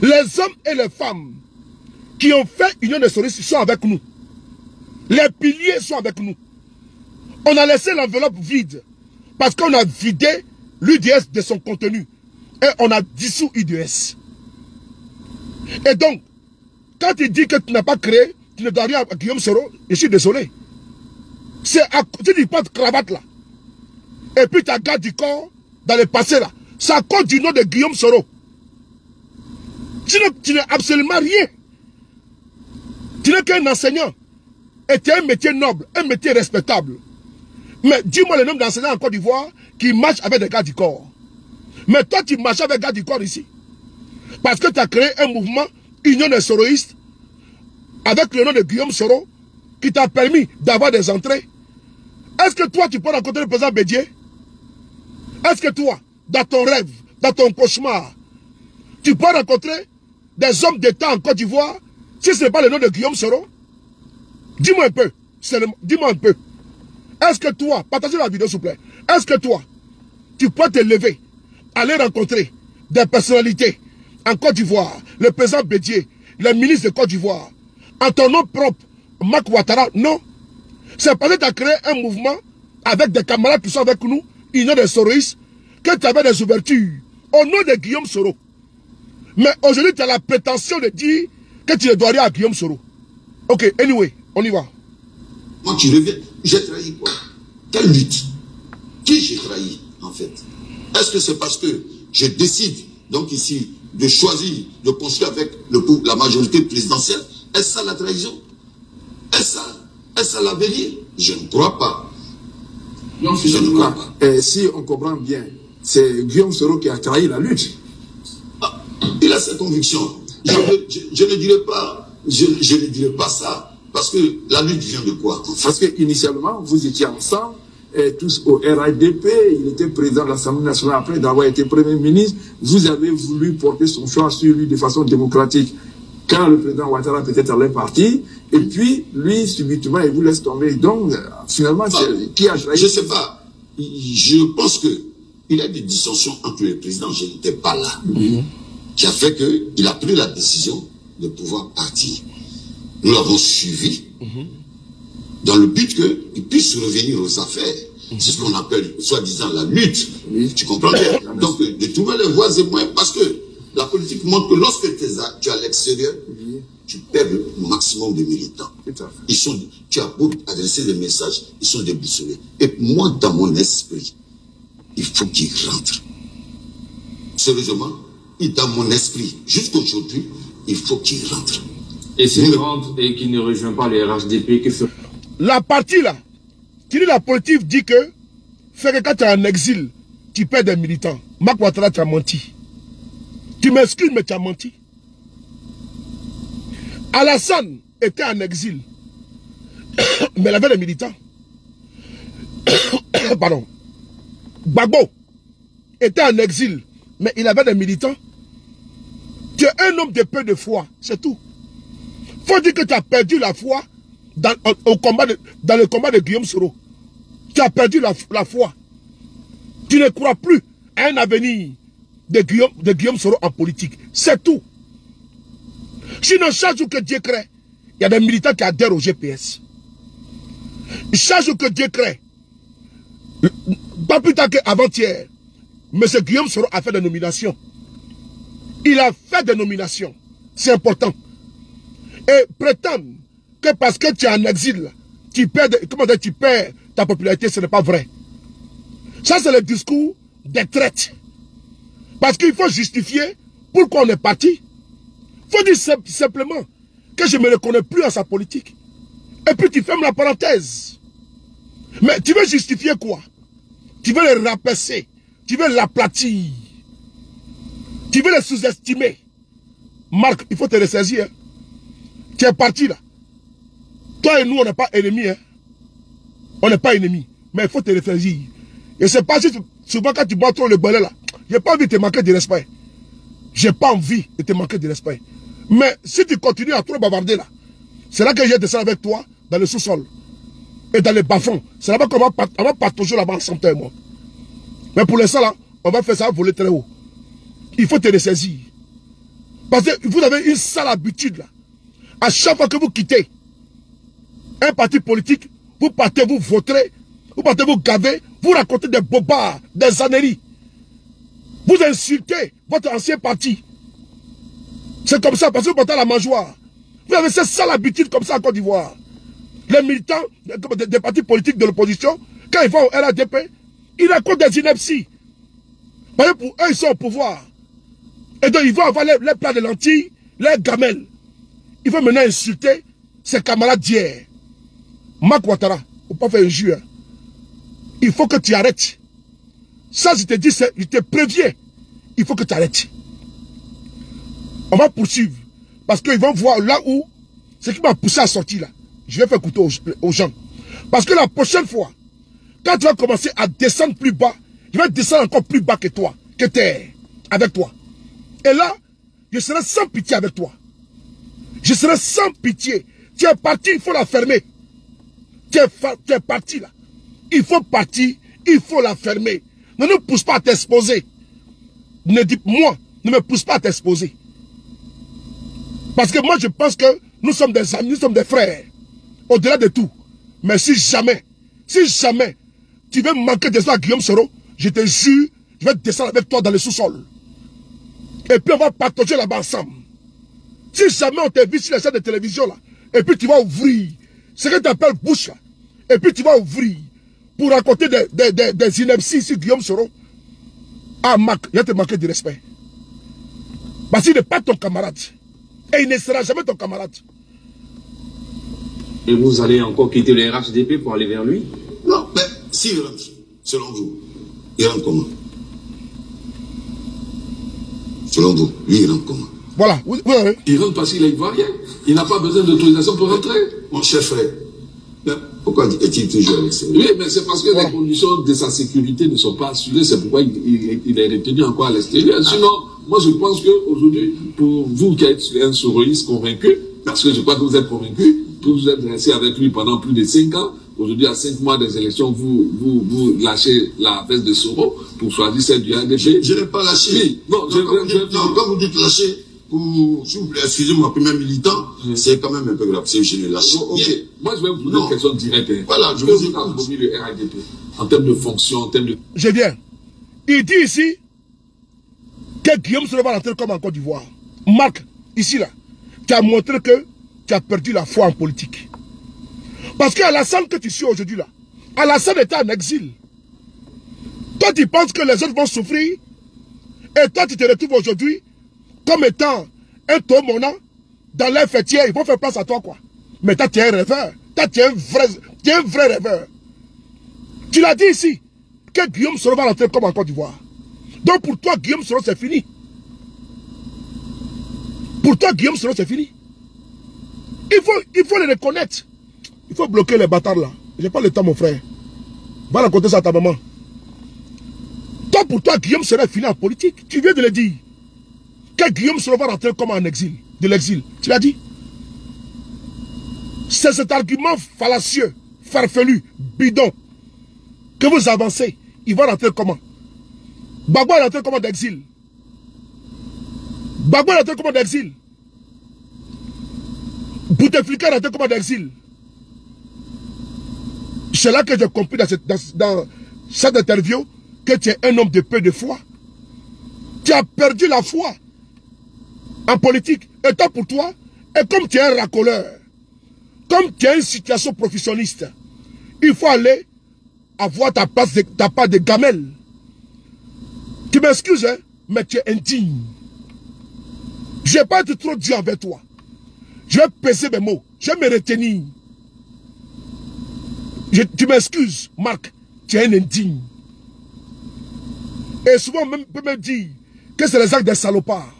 Les hommes et les femmes qui ont fait union des Soroïstes sont avec nous. Les piliers sont avec nous. On a laissé l'enveloppe vide parce qu'on a vidé l'UDS de son contenu. Et on a dissous UDS. Et donc, quand tu dis que tu n'as pas créé, tu ne dois rien à Guillaume Soro, je suis désolé. C'est à cause du pas de cravate là. Et puis tu as garde du corps dans le passé là. C'est à cause du nom de Guillaume Soro. Tu n'es absolument rien. Tu n'es qu'un enseignant. Et tu as un métier noble, un métier respectable. Mais dis-moi le nombre d'enseignants en Côte d'Ivoire qui marchent avec des gardes du corps. Mais toi, tu marches avec des gardes du corps ici. Parce que tu as créé un mouvement Union des Soroïstes avec le nom de Guillaume Soro qui t'a permis d'avoir des entrées. Est-ce que toi, tu peux rencontrer le président Bédié? Est-ce que toi, dans ton rêve, dans ton cauchemar, tu peux rencontrer des hommes d'État en Côte d'Ivoire si ce n'est pas le nom de Guillaume Soro? Dis-moi un peu. Dis-moi un peu. Est-ce que toi, partagez la vidéo s'il vous plaît, est-ce que toi, tu peux te lever, aller rencontrer des personnalités en Côte d'Ivoire, le président Bédié, le ministre de Côte d'Ivoire, en ton nom propre, Mak Ouattara? Non. C'est parce que tu as créé un mouvement avec des camarades qui sont avec nous, Union des Soroïstes, que tu avais des ouvertures au nom de Guillaume Soro. Mais aujourd'hui, tu as la prétention de dire que tu ne dois rien à Guillaume Soro. Ok, anyway, on y va. Moi, tu reviens, j'ai trahi quoi? Quelle lutte? Qui j'ai trahi, en fait? Est-ce que c'est parce que je décide, donc ici, de choisir de construire avec la majorité présidentielle? Est-ce ça la trahison? Est-ce ça l'avenir? Je ne crois pas. Non, je ne crois pas. Et si on comprend bien, c'est Guillaume Soro qui a trahi la lutte. Ah, il a ses convictions. Je ne dirais pas ça. Parce que la lutte vient de quoi? Parce qu'initialement, vous étiez ensemble, tous au RADP, il était président de l'Assemblée nationale après d'avoir été Premier ministre. Vous avez voulu porter son choix sur lui de façon démocratique. Quand le président Ouattara peut-être allait partir, et puis lui, subitement, il vous laisse tomber. Donc, finalement, qui a trahi? Je ne sais pas. Je pense qu'il y a des dissensions entre les présidents, je n'étais pas là, qui a fait qu'il a pris la décision de pouvoir partir. Nous l'avons suivi dans le but qu'il puisse revenir aux affaires. C'est ce qu'on appelle, soi-disant, la lutte. Tu comprends bien? Donc, de trouver les voies et moyens, parce que la politique montre que lorsque tu es à l'extérieur, tu perds le maximum de militants. Tu as beau adresser des messages, ils sont déboussolés. Et moi, dans mon esprit, il faut qu'ils rentrent. Sérieusement, dans mon esprit, jusqu'aujourd'hui, il faut qu'ils rentrent. Et s'il rentre et qu'il ne rejoint pas les RHDP, que fait... La partie là, qui dit la politique dit que fait que quand tu es en exil, tu perds des militants. Mak Ouattara, tu as menti. Tu m'excuses, mais tu as menti. Alassane était en exil, mais il avait des militants. Pardon. Gbagbo était en exil, mais il avait des militants. Tu es un homme de peu de foi, c'est tout. Faut dire que tu as perdu la foi dans le combat de Guillaume Soro. Tu as perdu la foi. Tu ne crois plus à un avenir de Guillaume Soro en politique. C'est tout. Sinon, chaque jour que Dieu crée, il y a des militants qui adhèrent au GPS. Chaque jour que Dieu crée, pas plus tard qu'avant-hier, M. Guillaume Soro a fait des nominations. Il a fait des nominations. C'est important. Et prétendre que parce que tu es en exil, tu perds ta popularité, ce n'est pas vrai. Ça, c'est le discours des traites. Parce qu'il faut justifier pourquoi on est parti. Il faut dire simplement que je ne me reconnais plus à sa politique. Et puis tu fermes la parenthèse. Mais tu veux justifier quoi? Tu veux les rabaisser. Tu veux l'aplatir. Tu veux les sous-estimer. Marc, il faut te ressaisir. Hein. Tu es parti là. Toi et nous, on n'est pas ennemis. Hein. On n'est pas ennemis. Mais il faut te ressaisir. Et c'est pas juste souvent quand tu bois trop le balai là. J'ai pas envie de te manquer de respect. J'ai pas envie de te manquer de respect. Mais si tu continues à trop bavarder là, c'est là que j'ai descendu avec toi dans le sous-sol. Et dans les bas-fonds. C'est là-bas qu'on va partager là-bas ensemble, toi et moi. Mais pour l'instant là, on va faire ça voler très haut. Il faut te ressaisir. Parce que vous avez une sale habitude là. À chaque fois que vous quittez un parti politique, vous partez, vous voterez, vous partez, vous gavez, vous racontez des bobards, des âneries. Vous insultez votre ancien parti. C'est comme ça, parce que vous partez à la mangeoire. Vous avez cette sale habitude comme ça en Côte d'Ivoire. Les militants des partis politiques de l'opposition, quand ils vont au RADP, ils racontent des inepties. Parce que pour eux, ils sont au pouvoir. Et donc, ils vont avoir les plats de lentilles, les gamelles. Ils vont maintenant insulter ses camarades d'hier. Marc Ouattara, il ne faut pas faire injure. Il faut que tu arrêtes. Ça, je te dis, je te préviens. Il faut que tu arrêtes. On va poursuivre. Parce qu'ils vont voir là où, ce qui m'a poussé à sortir là. Je vais faire écouter aux gens. Parce que la prochaine fois, quand tu vas commencer à descendre plus bas, je vais descendre encore plus bas que toi, avec toi. Et là, je serai sans pitié avec toi. Je serai sans pitié. Tu es parti, il faut la fermer. Tu es parti là. Il faut partir, il faut la fermer. Ne nous pousse pas à t'exposer. Moi, ne me pousse pas à t'exposer. Parce que moi, je pense que nous sommes des amis, nous sommes des frères. Au-delà de tout. Mais si jamais tu veux manquer de ça à Guillaume Soro, je te jure, je vais descendre avec toi dans le sous-sol. Et puis on va partager là-bas ensemble. Si jamais on t'invite sur les chaînes de télévision là, et puis tu vas ouvrir ce que tu appelles bouche là, et puis tu vas ouvrir pour raconter des inepties sur Guillaume Soro, ah Marc, il va te manquer de respect. Parce qu'il n'est pas ton camarade. Et il ne sera jamais ton camarade. Et vous allez encore quitter le RHDP pour aller vers lui? Non, mais s'il rentre, selon vous, il rentre comment? Selon vous, lui, il rentre comment? Voilà, vous avez. Il rentre parce qu'il est ivoirien. Il n'a pas besoin d'autorisation pour rentrer. Mon cher frère, mais pourquoi est-il toujours à l'extérieur? Oui, mais c'est parce que les conditions de sa sécurité ne sont pas assurées. C'est pourquoi il est retenu encore à l'extérieur. Sinon, moi je pense qu'aujourd'hui, pour vous qui êtes un soroïste convaincu, parce que je crois que vous êtes convaincu, vous êtes resté avec lui pendant plus de 5 ans. Aujourd'hui, à 5 mois des élections, vous lâchez la veste de Soro pour choisir celle du RDP. Je n'ai pas lâché. Oui. Non, quand vous dites lâcher, s'il vous plaît, excusez-moi, premier militant, c'est quand même un peu grave. Je ne lâche ok. rien. Moi, je vais vous poser une question directe. Voilà, je vous vous ai promis le RADP en termes de fonction, en termes de... Je viens. Il dit ici que Guillaume Soro va rentrer comme en Côte d'Ivoire. Marc, ici là, tu as montré que tu as perdu la foi en politique. Parce qu'Alassane que tu suis aujourd'hui là, Alassane était en exil. Toi tu penses que les autres vont souffrir et toi tu te retrouves aujourd'hui comme étant un tomona dans l'air fêtière, ils vont faire place à toi quoi. Mais toi tu es un rêveur, toi tu es un vrai rêveur. Tu l'as dit ici, que Guillaume Soro va rentrer comme en Côte d'Ivoire. Donc pour toi Guillaume Soro c'est fini. Pour toi Guillaume Soro c'est fini. Il faut le reconnaître. Il faut bloquer les bâtards là. J'ai pas le temps mon frère. Va raconter ça à ta maman. Toi pour toi Guillaume Soro est fini en politique. Tu viens de le dire. Que Guillaume Soro va rentrer comme en exil. De l'exil. Tu l'as dit. C'est cet argument fallacieux, farfelu, bidon que vous avancez. Il va rentrer comment? Gbagbo est rentré comment d'exil? Gbagbo est rentré comment d'exil? Bouteflika est rentré comment d'exil? C'est là que j'ai compris dans cette interview que tu es un homme de peu de foi. Tu as perdu la foi en politique. Et toi pour toi, et comme tu es un racoleur, comme tu as une situation professionniste, il faut aller avoir ta part de gamelle. Tu m'excuses, hein, mais tu es indigne. Je ne vais pas être trop dur avec toi. Je vais peser mes mots. Je vais me retenir. Tu m'excuses, Marc, tu es un indigne. Et souvent, on peut même dire que c'est les actes des salopards.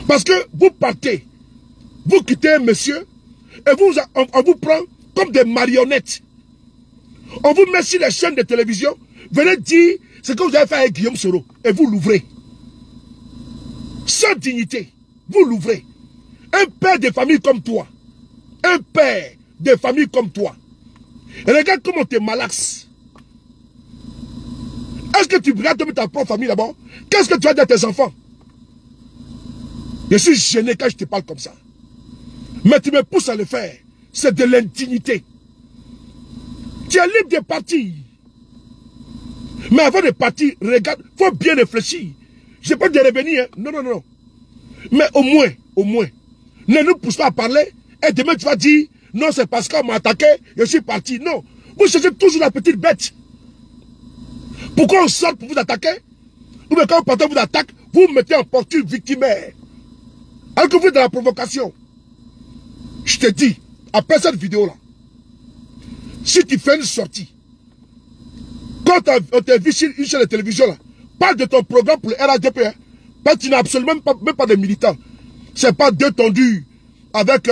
Parce que vous partez, vous quittez un monsieur, et on vous prend comme des marionnettes. On vous met sur les chaînes de télévision, venez dire ce que vous avez fait avec Guillaume Soro, et vous l'ouvrez. Sans dignité, vous l'ouvrez. Un père de famille comme toi, un père de famille comme toi, et regarde comment tu es malaxe. Est-ce que tu regardes ta propre famille d'abord? Qu'est-ce que tu as dit à tes enfants? Je suis gêné quand je te parle comme ça. Mais tu me pousses à le faire. C'est de l'indignité. Tu es libre de partir. Mais avant de partir, regarde, il faut bien réfléchir. Je ne sais pas de revenir. Hein. Non, non, non. Mais au moins, ne nous pousse pas à parler. Et demain, tu vas dire, non, c'est parce qu'on m'a attaqué, je suis parti. Non. Vous cherchez toujours la petite bête. Pourquoi on sort pour vous attaquer? Ou bien quand on vous attaque, vous mettez en posture victimaire. Alors que vous êtes dans la provocation. Je te dis, après cette vidéo-là, si tu fais une sortie, quand on t'a vu sur une chaîne de télévision, là, parle de ton programme pour le RHDP. Hein, parce que tu n'as absolument même pas de militants. C'est pas deux tendus avec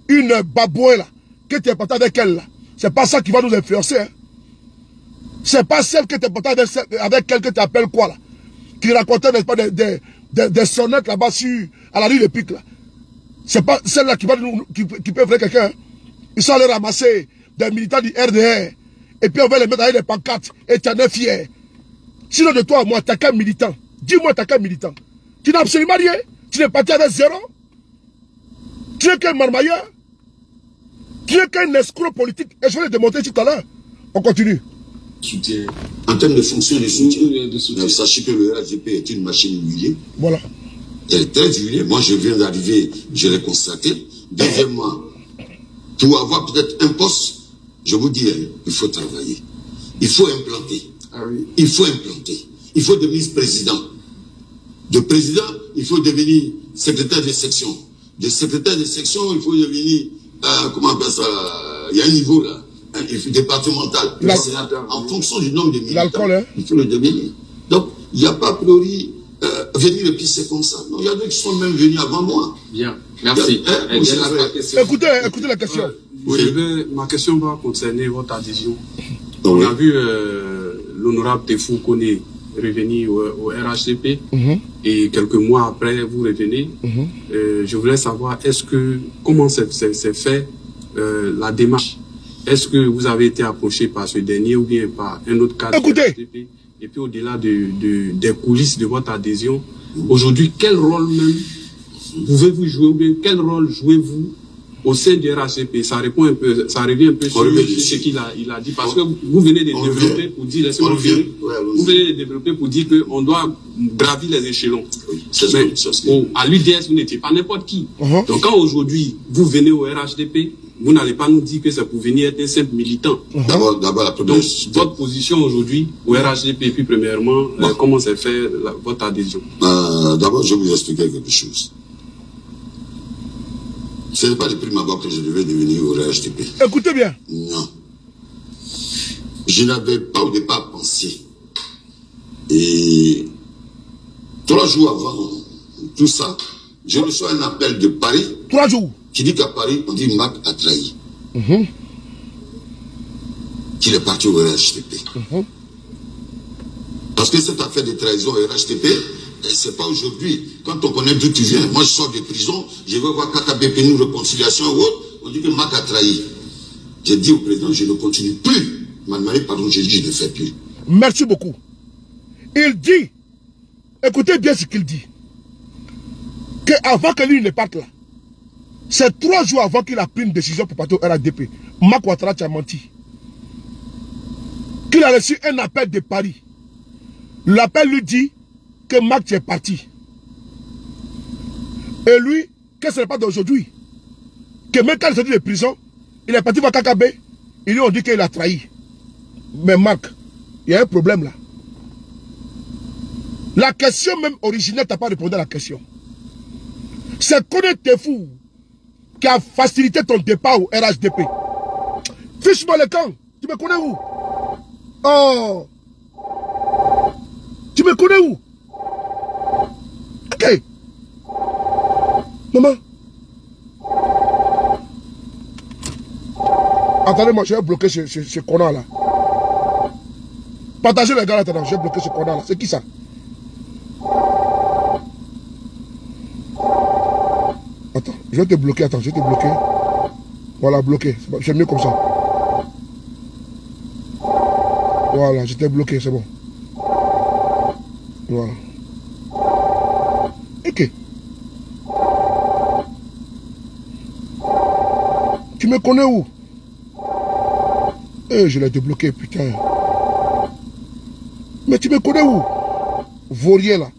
une babouin là, que tu es porté avec elle là. C'est pas ça qui va nous influencer. Hein. C'est pas celle que tu es porté avec elle que tu appelles quoi là. Qui racontait, n'est-ce pas, des sonnettes là-bas à la rue de Pique là. C'est pas celle-là qui peut faire quelqu'un. Hein. Ils sont allés ramasser des militants du RDR. Et puis on va les mettre avec des pancartes. Et tu en es fier. Sinon de toi, moi, t'as qu'un militant. Dis-moi, t'as qu'un militant. Tu n'as absolument rien. Tu n'es parti avec zéro. Tu n'es qu'un marmailleur. Tu n'es qu'un escroc politique. Et je vais le démontrer tout à l'heure. On continue. Soutien. En termes de fonction de soutien, sachez que le RHDP est une machine huilée. Voilà. Elle est très huilée. Moi, je viens d'arriver, je l'ai constaté. Deuxièmement, pour avoir peut-être un poste, je vous dis, il faut travailler. Il faut implanter. Ah oui. Il faut implanter. Il faut devenir président. De président, il faut devenir secrétaire de section. De secrétaire de section, il faut devenir, comment on appelle ça, il y a un niveau là, départemental. En fonction du nombre de militants, hein? Il faut le devenir. Donc, il n'y a pas a priori, venir et puis c'est comme ça. Non, il y a d'autres qui sont même venus avant moi. Bien, merci. Écoutez la question. Oui. Ma question va concerner votre adhésion. On a vu l'honorable Tefou Kone revenir au RHDP et quelques mois après vous revenez. Je voulais savoir comment s'est fait la démarche. Est-ce que vous avez été approché par ce dernier ou bien par un autre cadre du RHDP? Et puis au-delà des coulisses de votre adhésion, aujourd'hui, quel rôle même pouvez-vous jouer ou bien quel rôle jouez-vous au sein du RHDP? Ça revient un peu sur ce qu'il a dit, parce que vous venez de développer pour dire, vous venez de développer pour dire qu'on doit gravir les échelons. Mais à l'UDS, vous n'étiez pas n'importe qui. Donc quand aujourd'hui, vous venez au RHDP, vous n'allez pas nous dire que c'est pour venir être un simple militant. D'abord, la première. Donc, votre position aujourd'hui au RHDP, et puis premièrement, comment s'est fait votre adhésion? D'abord, je vais vous expliquer quelque chose. Ce n'est pas de prime abord que je devais devenir au RHDP. Écoutez bien. Non. Je n'avais pas au départ pensé. Et 3 jours avant tout ça, je reçois un appel de Paris. 3 jours. Qui dit qu'à Paris, on dit Mac a trahi. Qu'il est parti au RHDP. Parce que cette affaire de trahison au RHDP, c'est pas aujourd'hui. Quand on connaît d'où tu viens, moi je sors de prison, je vais voir KKBP, nous, réconciliation ou autre, on dit que Mac a trahi. J'ai dit au président, je ne continue plus. Il m'a demandé pardon, j'ai dit, je ne fais plus. Merci beaucoup. Il dit, écoutez bien ce qu'il dit, qu'avant que lui ne parte là, c'est 3 jours avant qu'il a pris une décision pour partir au RHDP. Mac Ouattara a menti. Qu'il a reçu un appel de Paris. L'appel lui dit que Mac est parti. Et lui, que ce n'est pas d'aujourd'hui. Que même quand il est sorti de prison, il est parti voir KKB, ils lui ont dit qu'il a trahi. Mais Mac, il y a un problème là. La question même originelle, tu n'as pas répondu à la question. C'est Kone Tefou qui a facilité ton départ au RHDP. Fiche-moi le camp. Tu me connais où? Oh. Tu me connais où? Ok. Maman. Attendez-moi, je vais bloquer ce connard là. Partagez les gars là, attendez, je vais bloquer ce connard là. C'est qui ça? Attends, je vais te bloquer, attends, je vais te bloquer. Voilà, bloqué. C'est mieux comme ça. Voilà, j'étais bloqué, c'est bon. Voilà. Ok. Tu me connais où? Eh, je l'ai débloqué, putain. Mais tu me connais où? Vaurier là.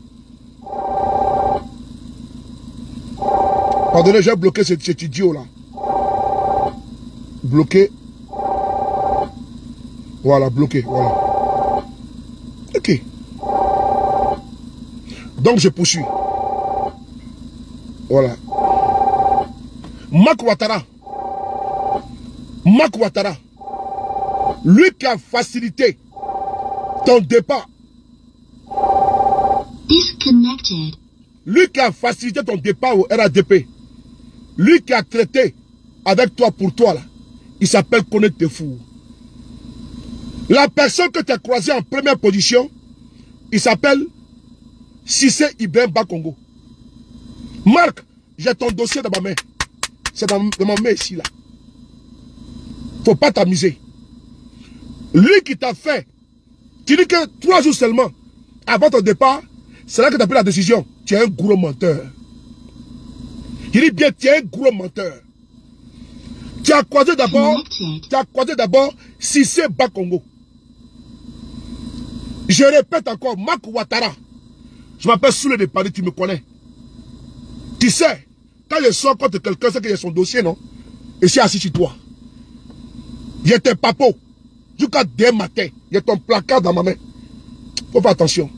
Pardonnez, j'ai bloqué cet idiot là. Bloqué. Voilà, bloqué, voilà. Ok. Donc je poursuis. Voilà. Mak Ouattara. Mak Ouattara. Lui qui a facilité ton départ. Disconnected. Lui qui a facilité ton départ au RADP. Lui qui a traité avec toi pour toi là. Il s'appelle Koné Tefou. La personne que tu as croisée en première position, il s'appelle Cissé Ibrahim Bakongo. Marc, j'ai ton dossier dans ma main. C'est dans ma main ici là. Faut pas t'amuser. Lui qui t'a fait, tu dis que 3 jours seulement avant ton départ, c'est là que tu as pris la décision. Tu es un gros menteur. Il dit bien, tu es un gros menteur. Tu as croisé d'abord Cissé Bakongo. Je répète encore, Mak Ouattara. Je m'appelle Soule de Paris, tu me connais. Tu sais, quand je sors contre quelqu'un, c'est qu'il y a son dossier, non? Et c'est assis sur toi. Il y a tes papos. Jusqu'à demain matin, il y a ton placard dans ma main. Faut faire attention.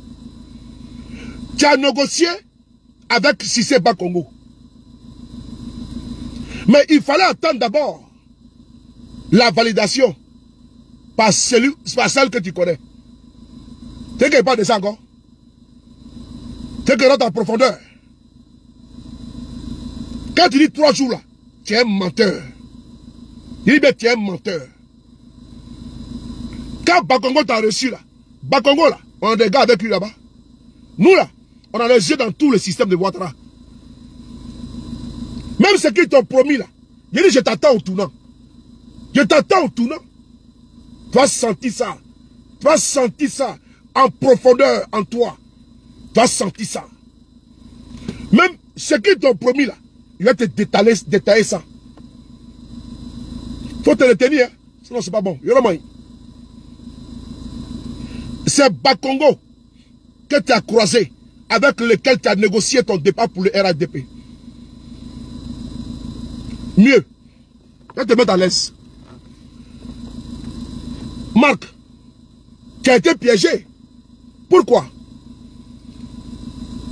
Tu as négocié avec Cissé Bakongo. Mais il fallait attendre d'abord la validation par celle que tu connais. Tu sais qu'il parle de ça encore? Tu sais qu'il rentre en profondeur. Quand tu dis 3 jours là, tu es un menteur. Il dit bien tu es un menteur. Quand Bakongo t'a reçu là, Bakongo là, on a des gars avec lui là-bas. Nous là, on a les yeux dans tout le système de Ouattara. Même ce qu'ils t'ont promis là, il dit je t'attends au tournant. Je t'attends au tournant. Tu vas sentir ça. Tu vas sentir ça en profondeur en toi. Tu vas sentir ça. Même ce qu'ils t'ont promis là, il va te détailler ça. Faut te le tenir, hein? Sinon c'est pas bon. C'est Bakongo que tu as croisé, avec lequel tu as négocié ton départ pour le RADP. Mieux, je vais te mettre à l'aise. Marc, tu as été piégé. Pourquoi?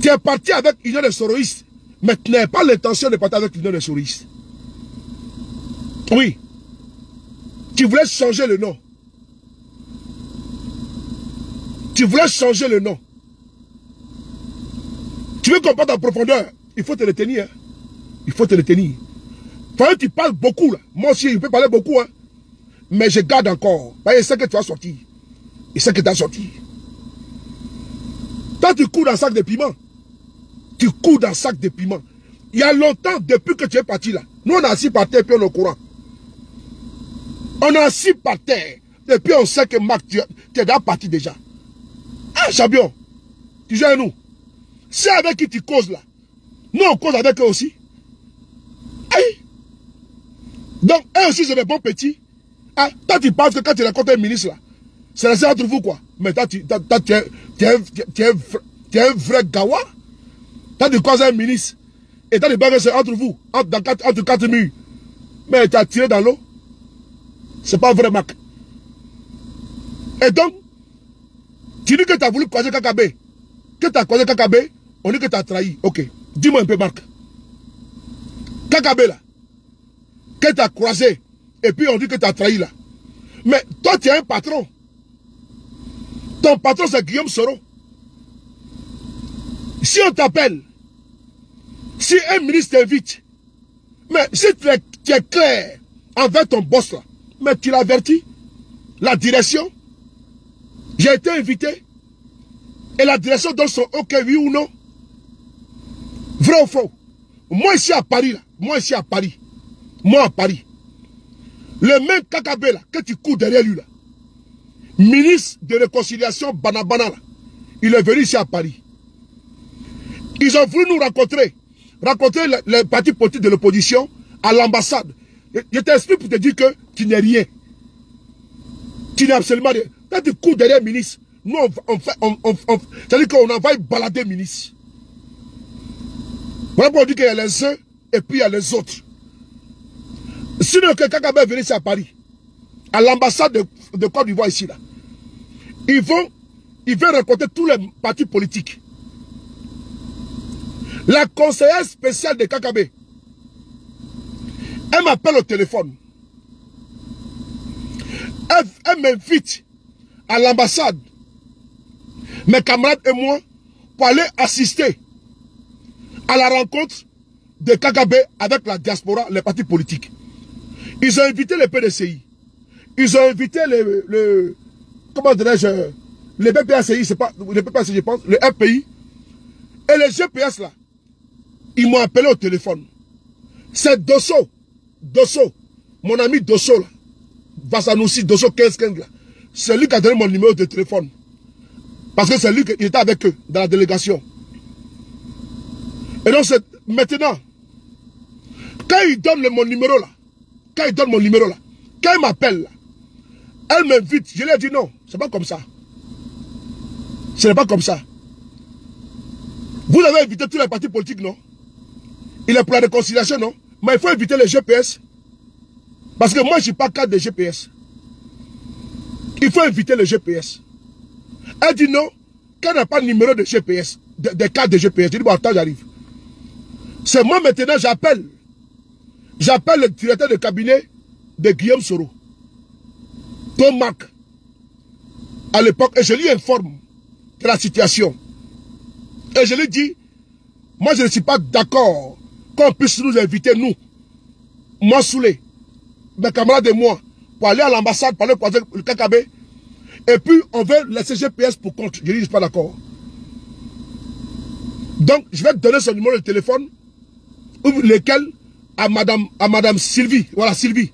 Tu es parti avec l'Union des Soroïstes, mais tu n'avais pas l'intention de partir avec l'Union des Soroïstes. Oui. Tu voulais changer le nom. Tu voulais changer le nom. Tu veux qu'on parte en profondeur? Il faut te le tenir. Hein? Il faut te le tenir. Quand tu parles beaucoup là. Moi aussi, je peux parler beaucoup. Hein? Mais je garde encore. Parce que je sais que tu vas sortir. Je sais que tu as sorti. Quand tu cours dans un sac de piment, tu cours dans un sac de piment. Il y a longtemps, depuis que tu es parti là. Nous, on a assis par terre, puis on est au courant. On a assis par terre. Depuis, on sait que Marc, tu es déjà parti déjà. Ah, champion, tu joues à nous. C'est avec qui tu causes là. Nous, on cause avec eux aussi. Aïe. Donc, eux aussi, c'est des bons petits. Ah, toi, tu penses que quand tu rencontres un ministre là, c'est resté entre vous quoi. Mais toi, tu es un vrai gawa. Toi, tu causes un ministre. Et toi, tu penses que c'est entre vous, entre 4 murs. Mais tu as tiré dans l'eau. C'est pas vrai, Marc. Et donc, tu dis que tu as voulu croiser Kakabe. Que tu as croisé Kakabe, on dit que tu as trahi. Ok. Dis-moi un peu, Marc. Kakabe, là, que tu as croisé, et puis on dit que tu as trahi, là. Mais toi, tu es un patron. Ton patron, c'est Guillaume Soro. Si on t'appelle, si un ministre t'invite, mais si tu es clair envers ton boss là, mais tu l'avertis, la direction, j'ai été invité, et la direction donne son OK, oui ou non. Vrai ou faux? Moi ici à Paris, là, moi à Paris, le même Kakabé là, que tu cours derrière lui là, ministre de réconciliation Banabana là, il est venu ici à Paris. Ils ont voulu nous rencontrer les partis politiques de l'opposition à l'ambassade. Je t'explique pour te dire que tu n'es rien. Tu n'es absolument rien. Quand tu cours derrière le ministre, nous c'est-à-dire qu'on envoie balader le ministre. Voilà pour dire qu'il y a les uns et puis il y a les autres. Sinon que Kagame est venu ici à Paris, à l'ambassade de Côte d'Ivoire ici là, ils vont rencontrer tous les partis politiques. La conseillère spéciale de Kagame, elle m'appelle au téléphone. Elle m'invite à l'ambassade, mes camarades et moi, pour aller assister à la rencontre de Kagame avec la diaspora, les partis politiques. Ils ont invité les PDCI. Ils ont invité comment dirais-je, les PPACI, c'est pas, les PPACI, je pense, le RPI. Et les GPS là, ils m'ont appelé au téléphone. C'est Dosso, mon ami Dosso là, Vassanoussi, Dosso 1515 là. C'est lui qui a donné mon numéro de téléphone. Parce que c'est lui qui était avec eux dans la délégation. Et donc maintenant, quand il donne mon numéro là, quand il m'appelle là, elle m'invite, je lui ai dit non, c'est pas comme ça. Ce n'est pas comme ça. Vous avez invité tous les partis politiques, non? Il est pour la réconciliation, non? Mais il faut inviter les GPS. Parce que moi, je ne suis pas cadre des GPS. Il faut inviter les GPS. Elle dit non, qu'elle n'a pas de numéro de GPS, de cadre de GPS. Je dis bon, attends, j'arrive. C'est moi maintenant, j'appelle le directeur de cabinet de Guillaume Soro, Tom Mac, à l'époque, et je lui informe de la situation. Et je lui dis, moi je ne suis pas d'accord qu'on puisse nous inviter, nous, moi Soulé, mes camarades et moi, pour aller à l'ambassade, parler avec le Kagame, et puis on veut laisser GPS pour compte. Je lui dis, je ne suis pas d'accord. Donc, je vais te donner son numéro de téléphone, lequel à madame Sylvie, voilà Sylvie,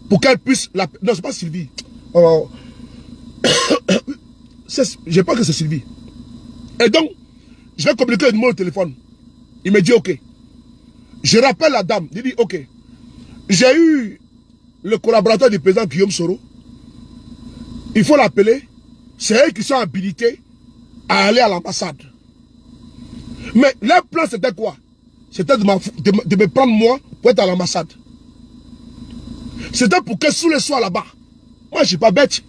pour qu'elle puisse la... Non, c'est pas Sylvie. Oh. Je pense que c'est Sylvie. Et donc, je vais communiquer le numéro de téléphone. Il me dit ok. Je rappelle la dame. Il dit ok. J'ai eu le collaborateur du président Guillaume Soro. Il faut l'appeler. C'est eux qui sont habilités à aller à l'ambassade. Mais leur plan c'était quoi? C'était de me prendre moi pour être à l'ambassade. C'était pour que sous les soirs là-bas. Moi je ne suis pas bête.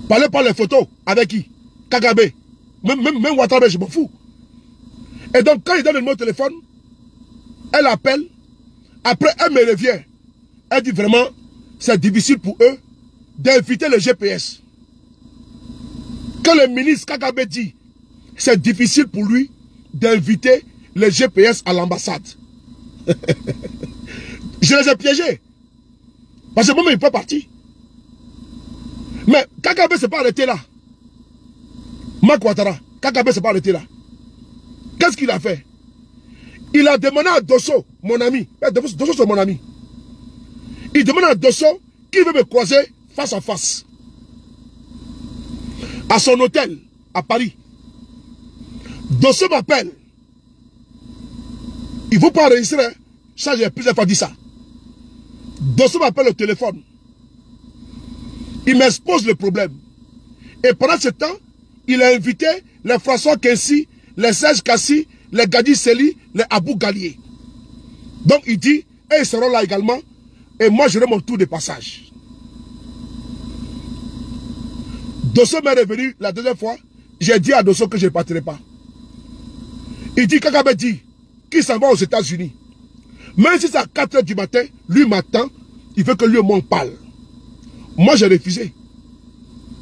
Parler par les photos. Avec qui? Kagame. Même Ouattara, je m'en fous. Et donc, quand il donne le numéro de téléphone, elle appelle. Après, elle me revient. Elle dit vraiment, c'est difficile pour eux d'inviter le GPS. Quand le ministre Kagame dit, c'est difficile pour lui d'inviter le GPS à l'ambassade. Je les ai piégés. Parce que moi, il n'est pas parti. Mais Kagame ne s'est pas arrêté là. Marc Ouattara, Kagame ne s'est pas arrêté là. Qu'est-ce qu'il a fait? Il a demandé à Dosso, mon ami. Dosso, c'est mon ami. Il demande à Dosso qui veut me croiser face à face. À son hôtel, à Paris. Dosso m'appelle. Il ne faut pas enregistrer. Hein? Ça, j'ai plusieurs fois dit ça. Dosso m'appelle au téléphone. Il m'expose le problème. Et pendant ce temps, il a invité les François Kensi, les Serge Kassi, les Gadi Seli, les Abou Galier. Donc il dit, et ils seront là également, et moi j'aurai mon tour de passage. Dosso m'est revenu la deuxième fois, j'ai dit à Dosso que je ne partirai pas. Il dit, Kagame dit, qu'il s'en va aux États-Unis. Même si c'est à 4 h du matin, lui m'attend, il veut que lui et moi on parle. Moi, j'ai refusé.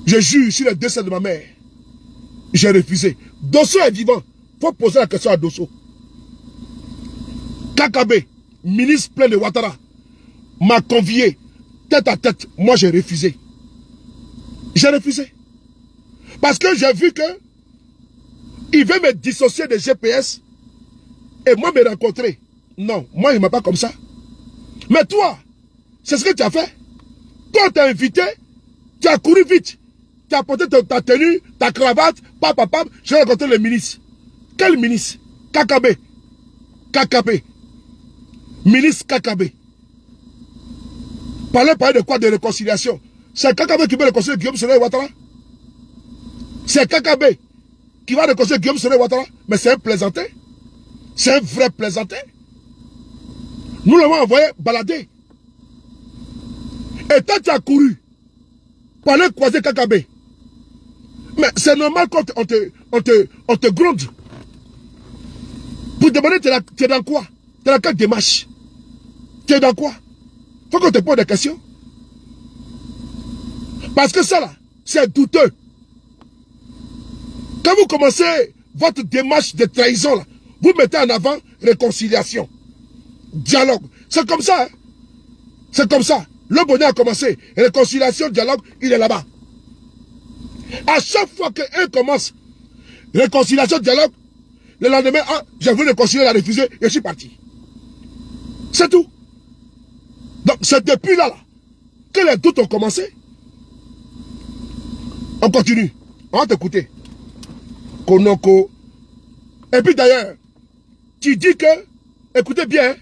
Je jure sur le décès de ma mère. J'ai refusé. Dosso est vivant. Il faut poser la question à Dosso. Kakabe, ministre plein de Ouattara, m'a convié tête à tête. Moi, j'ai refusé. J'ai refusé. Parce que j'ai vu que il veut me dissocier des GPS et moi me rencontrer. Non, moi, il ne m'a pas comme ça. Mais toi, c'est ce que tu as fait. Toi, tu as invité, tu as couru vite. Tu as porté ta tenue, ta cravate, papa, j'ai rencontré le ministre. Quel ministre? Kakabe. Kakabe. Ministre Kakabe. Parler de quoi? De réconciliation. C'est Kakabe qui veut réconcilier Guillaume Soro et Ouattara. C'est Kakabe qui va réconcilier Guillaume Soro et Ouattara. Mais c'est un plaisantin. C'est un vrai plaisantin. Nous l'avons envoyé balader. Et toi, tu as couru pour aller croiser Kakabe. Mais c'est normal quand on te gronde. Pour demander, tu es dans quoi? Tu es dans quelle démarche? Tu es dans quoi? Faut qu'on te pose des questions. Parce que ça là, c'est douteux. Quand vous commencez votre démarche de trahison là, vous mettez en avant réconciliation, dialogue. C'est comme ça. Hein? C'est comme ça. Le bonheur a commencé. Réconciliation, dialogue, il est là-bas. À chaque fois qu'un commence, réconciliation, dialogue, le lendemain, ah, j'ai voulu réconcilier, la refuser, et je suis parti. C'est tout. Donc, c'est depuis là, que les doutes ont commencé. On continue. On va t'écouter. Konoko. Et puis d'ailleurs, tu dis que, écoutez bien,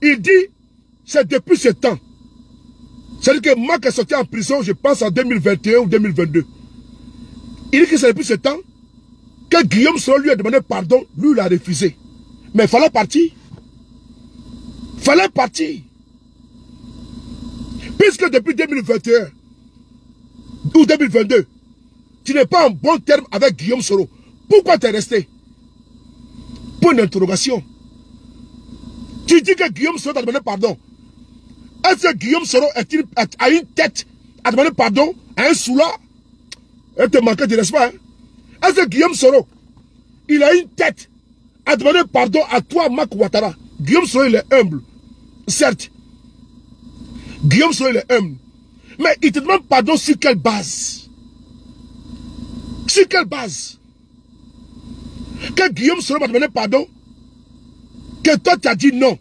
il dit, c'est depuis ce temps. C'est-à-dire que Marc est sorti en prison, je pense en 2021 ou 2022. Il dit que c'est depuis ce temps que Guillaume Soro lui a demandé pardon, lui il a refusé. Mais il fallait partir. Il fallait partir. Puisque depuis 2021 ou 2022, tu n'es pas en bon terme avec Guillaume Soro. Pourquoi tu es resté? Pour une interrogation. Tu dis que Guillaume Soro t'a demandé pardon. Est-ce que Guillaume Soro a une tête à demander pardon à un soulard? Elle te manque de respect. Hein? Est-ce que Guillaume Soro, il a une tête à demander pardon à toi, Marc Ouattara? Guillaume Soro, il est humble. Certes. Guillaume Soro, il est humble. Mais il te demande pardon sur quelle base? Sur quelle base? Que Guillaume Soro m'a demandé pardon, que toi tu as dit non.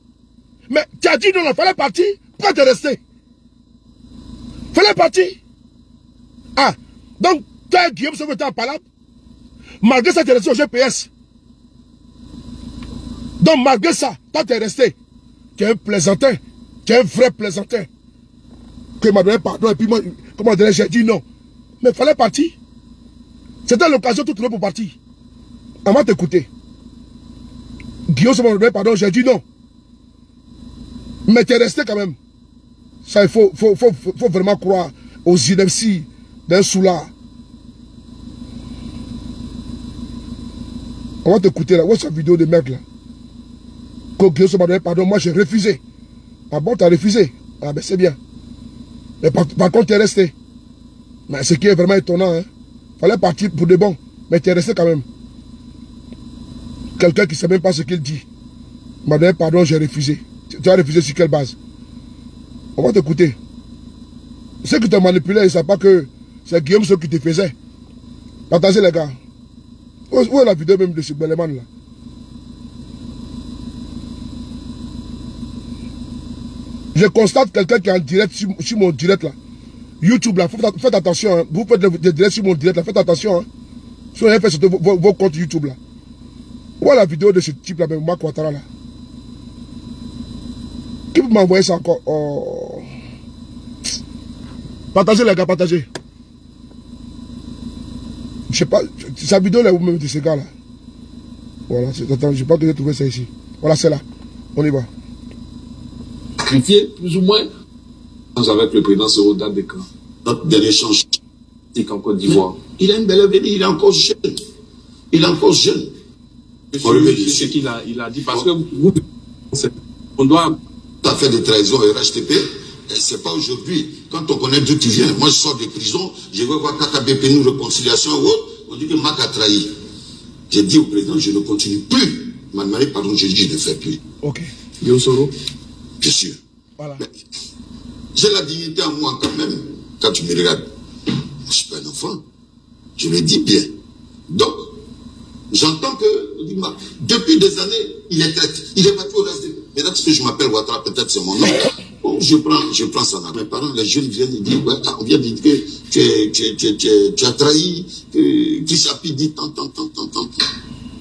Mais tu as dit non, il fallait partir. Pourquoi tu es resté? Il fallait partir. Ah, donc toi Guillaume Soro était en palabre. Malgré ça, tu es resté au GPS. Donc malgré ça, toi tu es resté. Tu es un plaisantin. Tu es un vrai plaisantin. Que m'a donné pardon et puis moi, comment dire, j'ai dit non. Mais il fallait partir. C'était l'occasion toute pour partir. On va t'écouter. Guillaume Soro m'a donné pardon, j'ai dit non. Mais tu es resté quand même. Ça, il faut vraiment croire aux inepties d'un soulard. On va t'écouter là. Où est cette vidéo de mec là? Quand Guillaume Soro m'a donné pardon, moi j'ai refusé. Ah bon, tu as refusé? Ah ben c'est bien. Mais par contre, tu es resté. Mais ce qui est vraiment étonnant, hein. Fallait partir pour de bon. Mais tu es resté quand même. Quelqu'un qui ne sait même pas ce qu'il dit. M'a donné pardon, j'ai refusé. Tu as refusé sur quelle base? On va t'écouter. Ceux qui t'ont manipulé, ils ne savent pas que c'est Guillaume Soro qui te faisait. Partagez les gars. Où est la vidéo même de ce Beleman là? Je constate quelqu'un qui est en direct sur mon direct là. YouTube là, faites attention. Hein. Vous faites des directs sur mon direct là, faites attention. Hein. Si vous avez fait sur vos comptes YouTube là. Où est la vidéo de ce type là, même Marc Ouattara là? Qui peut m'envoyer ça encore? Oh. Partagez les gars, partagez. Je sais pas, sa vidéo là où même de ce gars là. Voilà, attends, je pense que j'ai trouvé ça ici. Voilà, c'est là. On y va. Sacrifié, plus ou moins. Avec le président Soro date de quand? Notre dernier échange. C'est qu'en Côte d'Ivoire. Il a une belle avenir, il est encore jeune. Il est encore jeune. C'est ce qu'il a dit. Parce que vous, on doit... Tu as fait des trahisons au RHTP, c'est pas aujourd'hui. Quand on connaît d'où tu viens, moi je sors de prison, je vais voir KKBP, nous réconciliation ou autre, on dit que Mac a trahi. J'ai dit au président, je ne continue plus. Il m'a demandé pardon, j'ai dit, je ne fais plus. Ok. Bien sûr. Bien sûr. Voilà. J'ai la dignité en moi quand même, quand tu me regardes. Je ne suis pas un enfant. Je le dis bien. Donc, j'entends que, depuis des années, il est traité. Il est battu au reste. Maintenant, parce que je m'appelle Ouattara, peut-être c'est mon nom. Bon, je prends ça. Mes parents, les jeunes viennent et disent, ouais, on vient de dire que tu as trahi, que Chris Appi dit tant.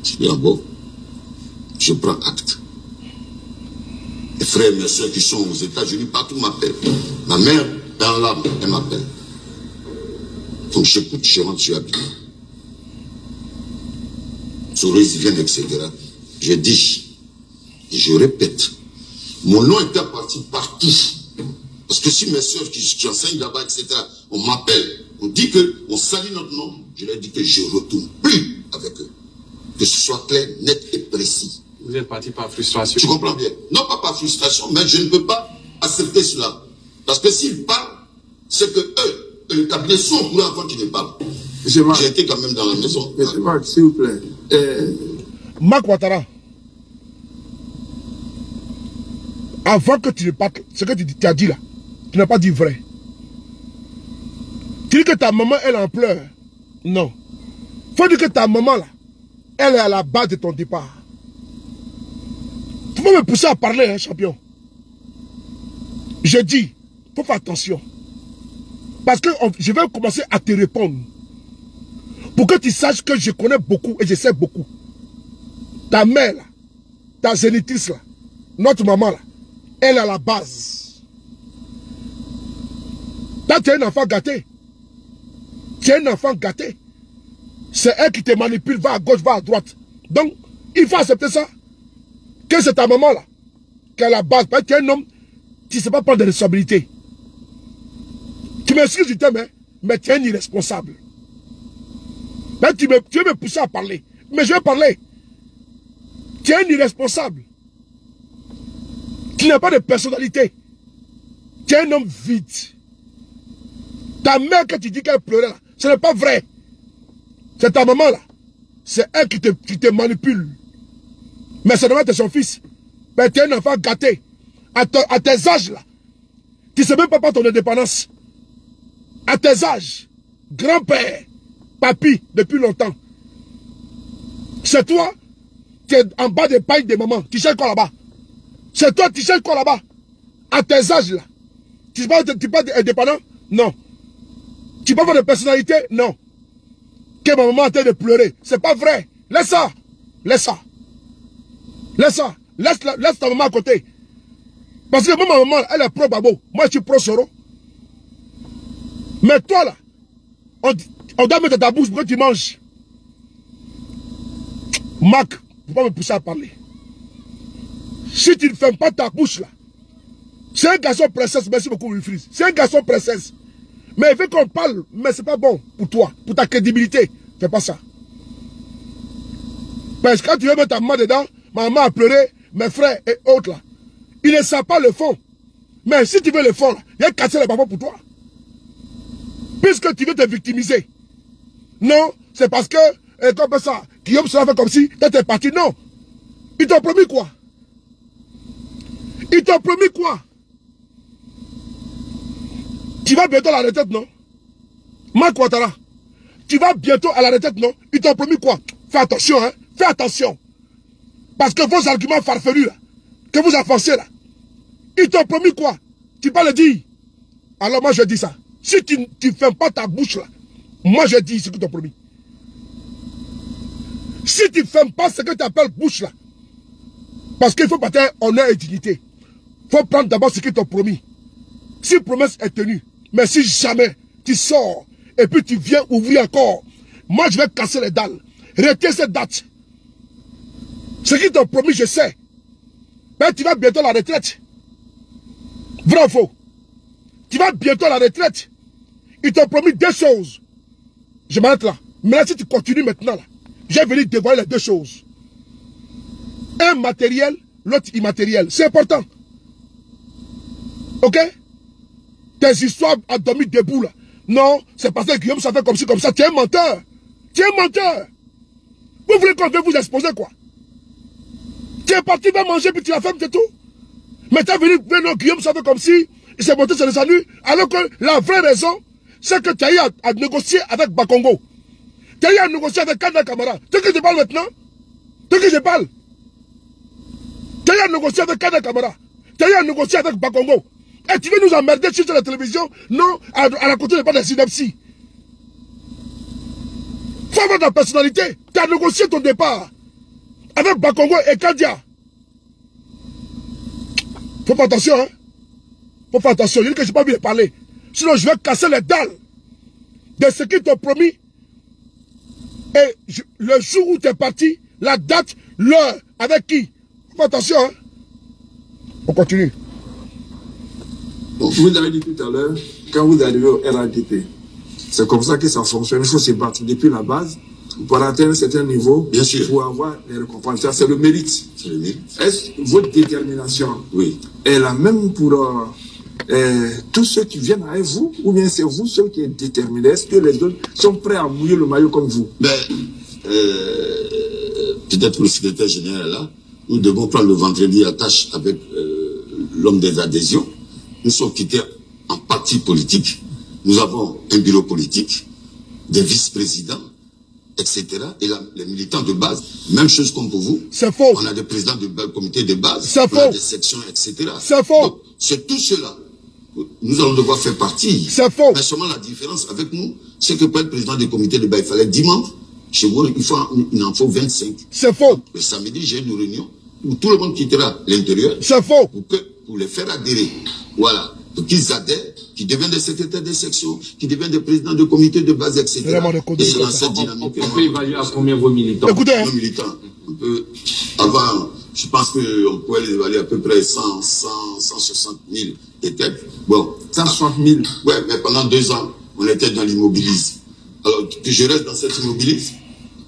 Je dis, ah bon, je prends acte. Les frères et mes soeurs qui sont aux États-Unis, partout m'appellent. Ma mère, dans l'âme, elle m'appelle. Donc j'écoute, je rentre sur Abidjan. Souris viennent, etc. Je dis, et je répète, mon nom était parti partout. Parce que si mes soeurs qui enseignent là-bas, etc., on m'appelle, on dit qu'on salue notre nom, je leur dis que je ne retourne plus avec eux. Que ce soit clair, net et précis. Vous êtes parti par frustration. Tu comprends bien? Non, pas par frustration, mais je ne peux pas accepter cela. Parce que s'ils parlent, c'est que eux, le cabinet sont au courant avant qu'ils ne parlent. J'ai été quand même dans la maison. Monsieur Marc, s'il vous plaît. Mac Ouattara, avant que tu ne parles, ce que tu as dit là, tu n'as pas dit vrai. Tu dis que ta maman, elle en pleure. Non. Faut dire que ta maman là, elle est à la base de ton départ. Tu peux me pousser à parler, hein, champion. Je dis, faut faire attention. Parce que je vais commencer à te répondre. Pour que tu saches que je connais beaucoup et je sais beaucoup. Ta mère là, ta génitrice là, notre maman là, elle est à la base. Là, tu es un enfant gâté. Tu es un enfant gâté. C'est elle qui te manipule, va à gauche, va à droite. Donc, il faut accepter ça. Que c'est ta maman là, qui est à la base. Parce que tu es un homme, tu ne sais pas prendre de responsabilité. Tu m'excuses du thème, mais tu es un irresponsable. Là, tu veux me pousser à parler. Mais je vais parler. Tu es un irresponsable. Tu n'as pas de personnalité. Tu es un homme vide. Ta mère, que tu dis qu'elle pleurait là, ce n'est pas vrai. C'est ta maman là. C'est elle qui te manipule. Mais ça devrait être son fils. Mais tu es un enfant gâté. À tes âges là, tu ne sais même pas prendre ton indépendance. À tes âges, grand-père, papy, depuis longtemps. C'est toi qui es en bas des pailles de maman. Tu cherches quoi là-bas? C'est toi qui cherches quoi là-bas? À tes âges là. Tu n'es pas indépendant? Non. Tu peux avoir de personnalité? Non. Que ma maman a train de pleurer. C'est pas vrai. Laisse ça. Laisse ça. Laisse ça. Laisse ta maman à côté. Parce que ma maman, elle est pro Babo. Moi, je suis pro Soro. Mais toi, là, on doit mettre ta bouche pour que tu manges. Mac, il ne faut pas me pousser à parler. Si tu ne fermes pas ta bouche, là, c'est un garçon princesse. Merci beaucoup, Wilfried. C'est un garçon princesse. Mais il veut qu'on parle, mais ce n'est pas bon pour toi, pour ta crédibilité. Fais pas ça. Parce que quand tu veux mettre ta maman dedans, ma maman a pleuré, mes frères et autres, là. Ils ne savent pas le fond. Mais si tu veux le fond, là, il y a cassé les papas pour toi. Puisque tu veux te victimiser. Non, c'est parce que, comme ça, Guillaume se l'a fait comme si tu étais parti. Non. Ils t'ont promis quoi? Ils t'ont promis quoi? Tu vas bientôt à la retraite, non? Mac Ouattara, tu vas bientôt à la retraite, non? Ils t'ont promis quoi? Fais attention, hein? Fais attention. Parce que vos arguments farfelus, là, que vous avancez, là, ils t'ont promis quoi? Tu peux le dire. Alors moi, je dis ça. Si tu ne fermes pas ta bouche, là, moi, je dis ce qu'ils t'ont promis. Si tu ne fermes pas ce que tu appelles bouche, là, parce qu'il faut partir honneur et dignité. Il faut prendre d'abord ce qu'ils t'ont promis. Si la promesse est tenue, mais si jamais tu sors et puis tu viens ouvrir encore, moi je vais casser les dalles. Retiens cette date. Ce qu'ils t'ont promis, je sais. Mais tu vas bientôt à la retraite. Vrai ou faux? Tu vas bientôt à la retraite. Ils t'ont promis deux choses. Je m'arrête là. Mais là, si tu continues maintenant, là, je vais venir dévoiler les deux choses. Un matériel, l'autre immatériel. C'est important. Ok? Tes histoires à dormir debout là. Non, c'est parce que Guillaume ça fait comme ci, comme ça. Tu es un menteur. Tu es un menteur. Vous voulez qu'on vienne vous exposer quoi? Tu es parti, va manger, puis tu la fermes, c'est tout. Mais tu es venu, non, Guillaume ça fait comme si il s'est monté sur le salut. Alors que la vraie raison, c'est que tu as eu à négocier avec Bakongo. Tu as eu à négocier avec Kanda Kamara. Tu sais que je parle maintenant? Tu sais que je parle? Tu as eu à négocier avec Kanda Kamara. Tu as eu à négocier avec Bakongo. Et tu veux nous emmerder sur la télévision? Non, à la côté de pas des synapsis. Faut avoir ta personnalité. Tu as négocié ton départ avec Bakongo et Kadia. Faut faire attention, hein. Faut faire attention. Je dis que je n'ai pas envie de parler. Sinon, je vais casser les dalles de ce qu'ils t'ont promis. Et le jour où tu es parti, la date, l'heure, avec qui? Faut faire attention, hein. On continue. Vous avez dit tout à l'heure, quand vous arrivez au RADP, c'est comme ça que ça fonctionne. Il faut se battre depuis la base pour atteindre un certain niveau, bien sûr, pour avoir les récompenses. C'est le mérite. Est-ce que votre détermination est la même pour tous ceux qui viennent avec vous, ou bien c'est vous seul qui êtes déterminé? Est-ce que les autres sont prêts à mouiller le maillot comme vous? Peut-être le secrétaire général là, nous devons prendre le vendredi à tâche avec l'homme des adhésions. Nous sommes quittés en parti politique. Nous avons un bureau politique, des vice-présidents, etc. Et là, les militants de base, même chose comme pour vous. C'est faux. On a des présidents de comité de base, c'est faux. On a des sections, etc. C'est faux. Donc, c'est tout cela. Nous allons devoir faire partie. C'est faux. Mais seulement la différence avec nous, c'est que pour être président du comité de base, il fallait 10 membres. Chez vous, il en faut 25. C'est faux. Le samedi, j'ai une réunion où tout le monde quittera l'intérieur. C'est faux. Pour les faire adhérer. Voilà. Pour qu'ils adhèrent, qu'ils deviennent des secrétaires de section, qu'ils deviennent des présidents de comité de base, etc. Et c'est dans cette dynamique. On peut évaluer à combien vos militants? Écoutez, nos militants, avant, je pense qu'on pouvait les évaluer à peu près 160 000 peut-être. Bon. 160 000. Ouais, mais pendant 2 ans, on était dans l'immobilisme. Alors, que je reste dans cet immobilisme,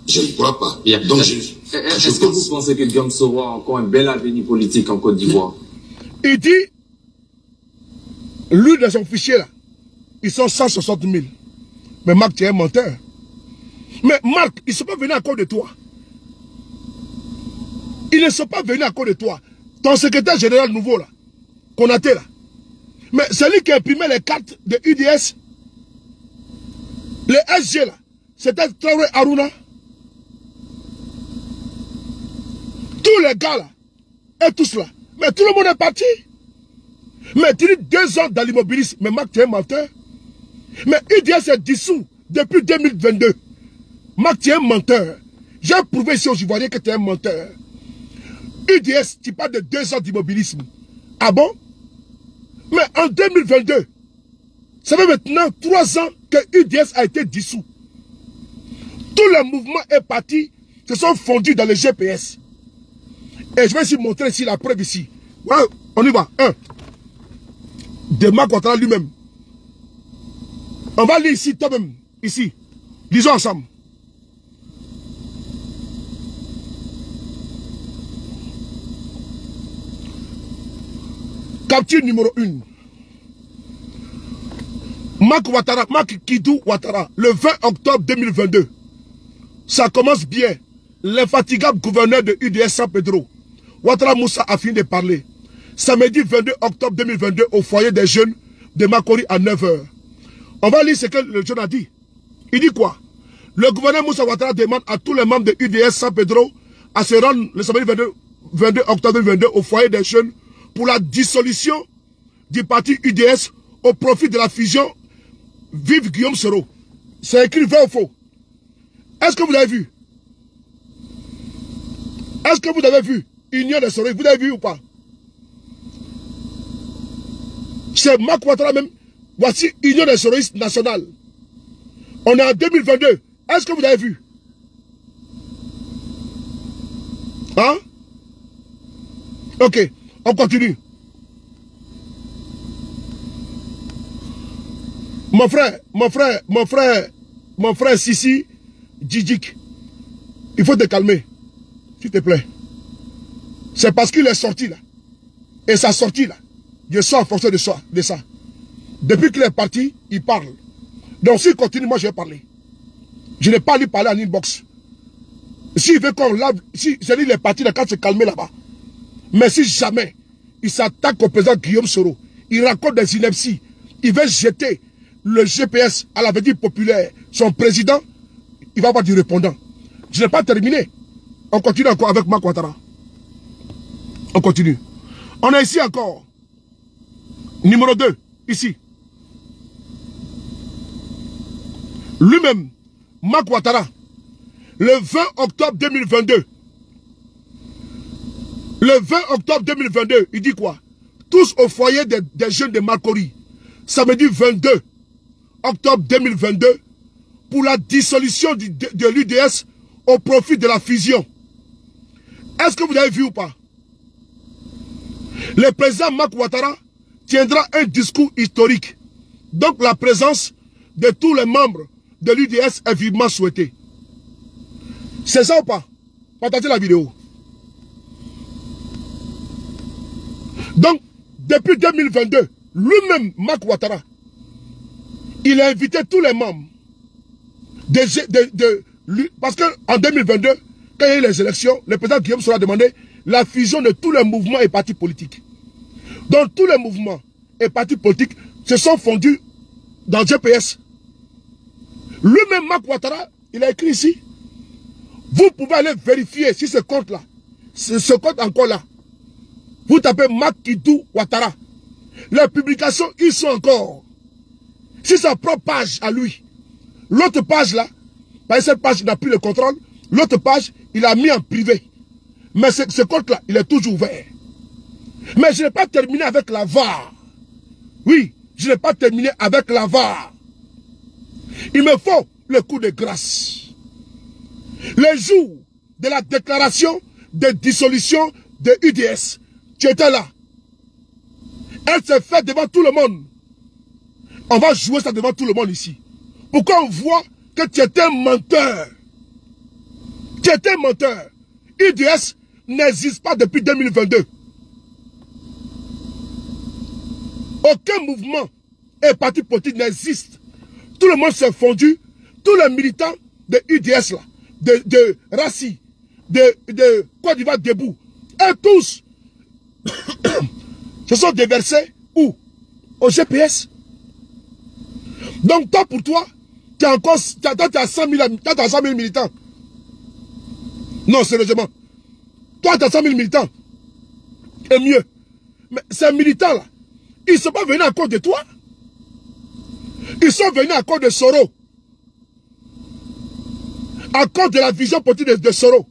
je ne crois pas. Yeah. Donc, est-ce que vous pensez que Guillaume Soro a encore un bel avenir politique en Côte d'Ivoire? Il dit, lui de son fichier là, ils sont 160 000. Mais Marc, tu es un menteur. Mais Marc, ils ne sont pas venus à cause de toi. Ils ne sont pas venus à cause de toi. Ton secrétaire général nouveau là, Konaté là. Mais celui qui a imprimé les cartes de UDS, les SG là, c'était Traoré Aruna. Tous les gars là, et tous là. Mais tout le monde est parti. Mais tu dis 2 ans dans l'immobilisme. Mais Marc, tu es un menteur. Mais UDS est dissous depuis 2022. Marc, tu es un menteur. J'ai prouvé ici aux Ivoiriens que tu es un menteur. UDS, tu parles de 2 ans d'immobilisme. Ah bon? Mais en 2022, ça fait maintenant 3 ans que UDS a été dissous. Tout le mouvement est parti, se sont fondus dans le GPS. Et je vais ici montrer ici la preuve ici. Ouais, on y va. 1. De Marc Ouattara lui-même. On va lire ici, toi-même. Ici. Lisons ensemble. Capture numéro 1. Marc Kidou Ouattara, le 20 octobre 2022. Ça commence bien. L'infatigable gouverneur de UDS San Pedro, Ouattara Moussa, a fini de parler. Samedi 22 octobre 2022 au foyer des jeunes de Makori à 9 h. On va lire ce que le jeune a dit. Il dit quoi? Le gouverneur Moussa Ouattara demande à tous les membres de UDS San Pedro à se rendre le samedi 22 octobre 2022 au foyer des jeunes pour la dissolution du parti UDS au profit de la fusion Vive Guillaume Soro. C'est écrit vrai ou faux? Est-ce que vous l'avez vu? Est-ce que vous avez vu Union des Soro? Vous l'avez vu ou pas? C'est Marc Ouattara même. Voici Union des Soroistes nationale. On est en 2022. Est-ce que vous avez vu? Hein? Ok, on continue. Mon frère Sissi Djidjik, il faut te calmer, s'il te plaît. C'est parce qu'il est sorti là. Et sa sortie là, je sors en fonction de ça. Depuis qu'il est parti, il parle. Donc s'il continue, moi je vais parler. Je n'ai pas lui parler en inbox. S'il veut qu'on lave, si il est parti, il a qu'à se calmer là-bas. Mais si jamais il s'attaque au président Guillaume Soro, il raconte des inepties, il veut jeter le GPS à l'avenir populaire, son président, il va avoir du répondant. Je n'ai pas terminé. On continue encore avec Marc Ouattara. On continue. On est ici encore. Numéro 2, ici. Lui-même, Marc Ouattara, le 20 octobre 2022. Le 20 octobre 2022, il dit quoi? Tous au foyer des jeunes de Makori. Samedi 22 octobre 2022, pour la dissolution de l'UDS au profit de la fusion. Est-ce que vous avez vu ou pas? Le président Marc Ouattara tiendra un discours historique. Donc la présence de tous les membres de l'UDS est vivement souhaitée. C'est ça ou pas? Partagez la vidéo. Donc, depuis 2022, lui-même, Marc Ouattara, il a invité tous les membres parce qu'en 2022, quand il y a eu les élections, le président Guillaume Soro a demandé la fusion de tous les mouvements et partis politiques. Donc, tous les mouvements et partis politiques se sont fondus dans le GPS. Lui-même, Marc Ouattara, il a écrit ici. Vous pouvez aller vérifier si ce compte-là, ce compte encore là. Vous tapez Marc Kidou Ouattara. Les publications, ils sont encore. C'est sa propre page à lui. L'autre page là, parce que cette page n'a plus le contrôle, l'autre page, il a mis en privé. Mais ce compte-là, il est toujours ouvert. Mais je n'ai pas terminé avec la VAR. Oui, je n'ai pas terminé avec la VAR. Il me faut le coup de grâce. Le jour de la déclaration de dissolution de UDS, tu étais là. Elle s'est faite devant tout le monde. On va jouer ça devant tout le monde ici. Pourquoi on voit que tu étais un menteur? Tu étais un menteur. UDS n'existe pas depuis 2022. Aucun mouvement et parti politique n'existe. Tout le monde s'est fondu. Tous les militants de UDS là, de Rassi, de Côte d'Ivoire debout, et tous se sont déversés où? Au GPS. Donc toi, pour toi, tu as encore t'as 100 000 militants. Non, sérieusement. Toi, tu as 100 000 militants. Et mieux. Mais ces militants-là, ils ne sont pas venus à cause de toi. Ils sont venus à cause de Soro. À cause de la vision politique de Soro.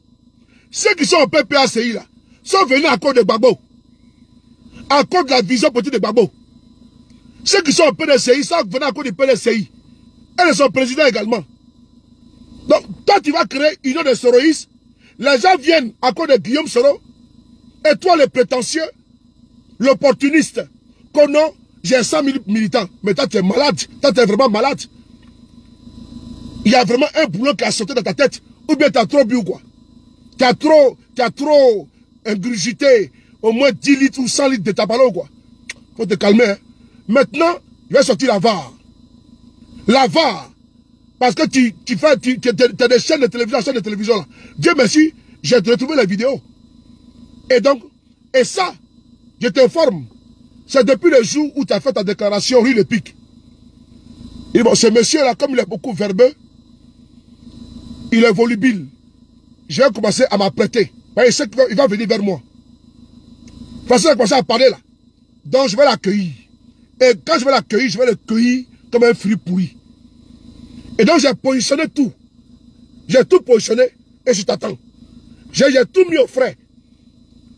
Ceux qui sont au PPACI là, sont venus à cause de Gbagbo. À cause de la vision politique de Gbagbo. Ceux qui sont au PDCI sont venus à cause du PDCI. Et de son président également. Donc, toi, tu vas créer une union de soroïstes. Les gens viennent à cause de Guillaume Soro. Et toi, le prétentieux, l'opportuniste, que non, j'ai 100 000 militants. Mais toi, tu es malade. Toi, tu es vraiment malade. Il y a vraiment un boulot qui a sauté dans ta tête. Ou bien tu as trop bu ou quoi. Tu as trop ingurgité au moins 10 litres ou 100 litres de ta parole ou quoi. Faut te calmer. Hein. Maintenant, je vais sortir la VAR. La VAR. Parce que tu as des chaînes de télévision, là. Dieu merci, j'ai retrouvé la vidéo. Et donc, et ça, je t'informe, c'est depuis le jour où tu as fait ta déclaration rue Le Pic. Et bon, ce monsieur-là, comme il est beaucoup verbeux, il est volubile. Je vais commencer à m'apprêter. Il sait qu'il va venir vers moi. De toute façon, il va commencer à parler là. Donc, je vais l'accueillir. Et quand je vais l'accueillir, je vais le cueillir comme un fruit pourri. Et donc, j'ai positionné tout. J'ai tout positionné et je t'attends. J'ai tout mis au frais.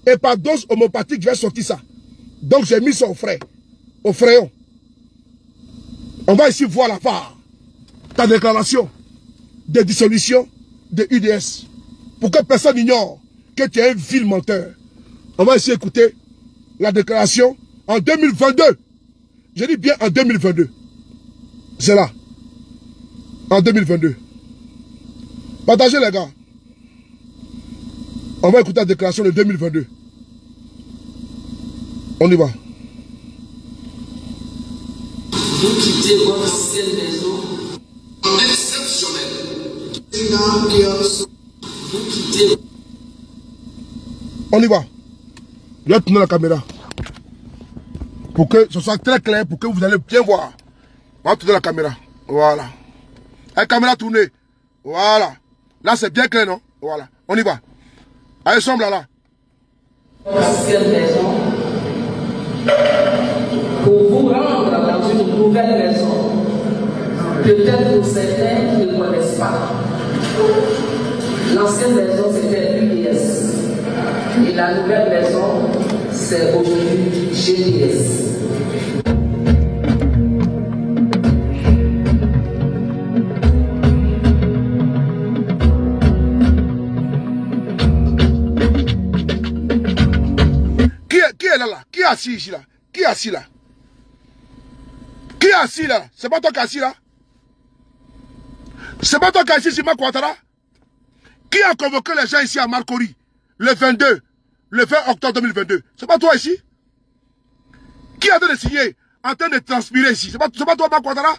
Et par dose homopathique, je vais sortir ça. Donc, j'ai mis ça au frais. Au frayon. On va ici voir la part. Ta déclaration de dissolution de UDS. Pour que personne n'ignore que tu es un vil menteur. On va ici écouter la déclaration en 2022. Je dis bien en 2022. C'est là. En 2022. Partagez les gars. On va écouter la déclaration de 2022. On y va. Vous quittez votre ancienne maison. Exceptionnel. Vous quittez. On y va. Je vais tourner la caméra. Pour que ce soit très clair, pour que vous allez bien voir. On va tourner la caméra. Voilà. La caméra tournée. Voilà. Là, c'est bien clair, non? Voilà. On y va. Allez, sombre là. Ancienne maison. Pour vous rendre dans une nouvelle maison. Peut-être pour certains qui ne connaissent pas. L'ancienne maison, c'était l'UDS. Et la nouvelle maison, c'est aujourd'hui GDS. Qui est là? Qui est assis ici là? Qui est assis là? Qui est assis là? C'est pas toi qui es assis là? C'est pas toi qui es assis ici, Marc Ouattara? Qui a convoqué les gens ici à Marcory le 22, le 20 octobre 2022? C'est pas toi ici? Qui a de signer en train de transpirer ici? C'est pas toi, Marc Ouattara?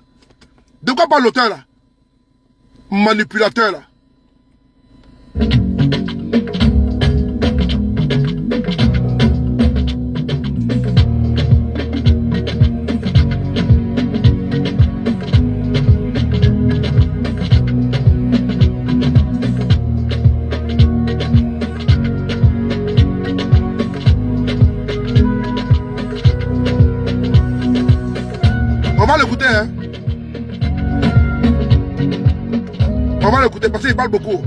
De quoi parle l'auteur là? Manipulateur là. On va l'écouter, hein. On va l'écouter parce qu'il parle beaucoup.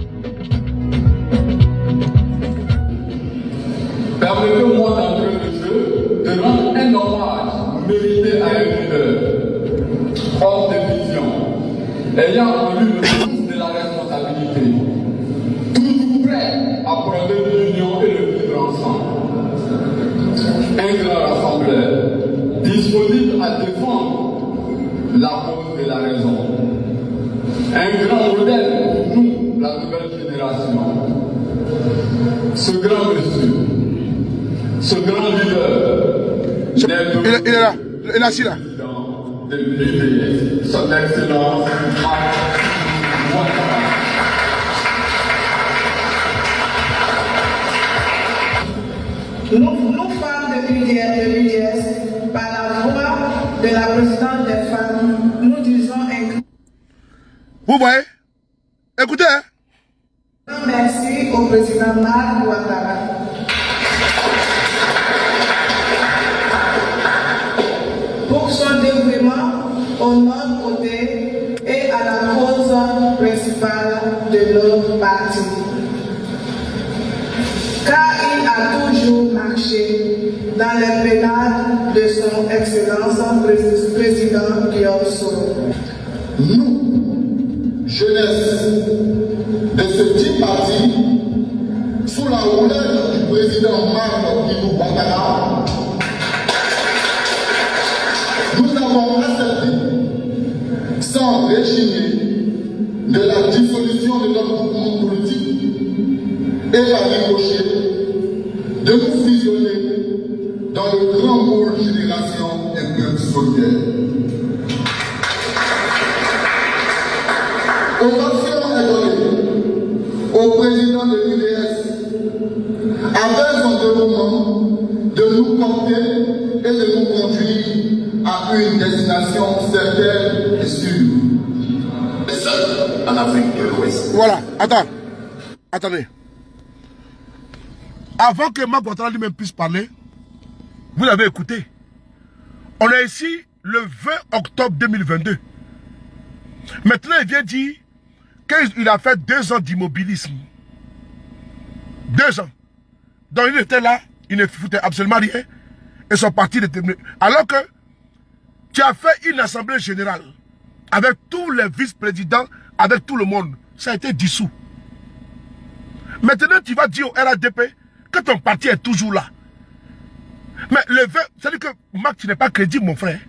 Permettez-moi d'entrer le jeu, de rendre un hommage mérité à un leader, homme de vision, ayant en lui le sens de la responsabilité, toujours prêt à prendre l'union et le vivre ensemble. Un grand rassembleur, disponible à défendre la cause de la raison. Un grand modèle pour nous, la nouvelle génération. Ce grand monsieur, ce grand leader, Il est là, il est assis là. de l'UDS, son excellence, Marc Ouattara. Nous, femmes de l'UDS, par la voix de la présidente des femmes, nous disons un Vous voyez? Écoutez, hein? grand merci au président Marc Ouattara. Pour son dévouement au notre côté et à la cause principale de notre parti. Car il a toujours marché dans les pénales de son excellence président Guillaume Soro. Nous, jeunesse de ce petit parti, sous la houlette du président Marc Ouattara, nous avons accepté, sans réginer, de la dissolution de notre mouvement politique et par ricochet, de nous fusionner dans le grand pôle génération et peuple solidaire. Ovation est donnée au président de l'UDS avec son dévouement de nous porter et de nous conduire à une destination certaine et sûre. Seul en Afrique de l'Ouest. Voilà, attendez. Avant que Marc Ouattara lui-même puisse parler, vous l'avez écouté. On est ici le 20 octobre 2022. Maintenant, il vient dire qu'il a fait 2 ans d'immobilisme. 2 ans. Donc il était là, il ne foutait absolument rien. Et son parti était... Alors que tu as fait une assemblée générale avec tous les vice-présidents, avec tout le monde. Ça a été dissous. Maintenant, tu vas dire au RADP que ton parti est toujours là. Mais le 20, c'est-à-dire que Marc, tu n'es pas crédible, mon frère.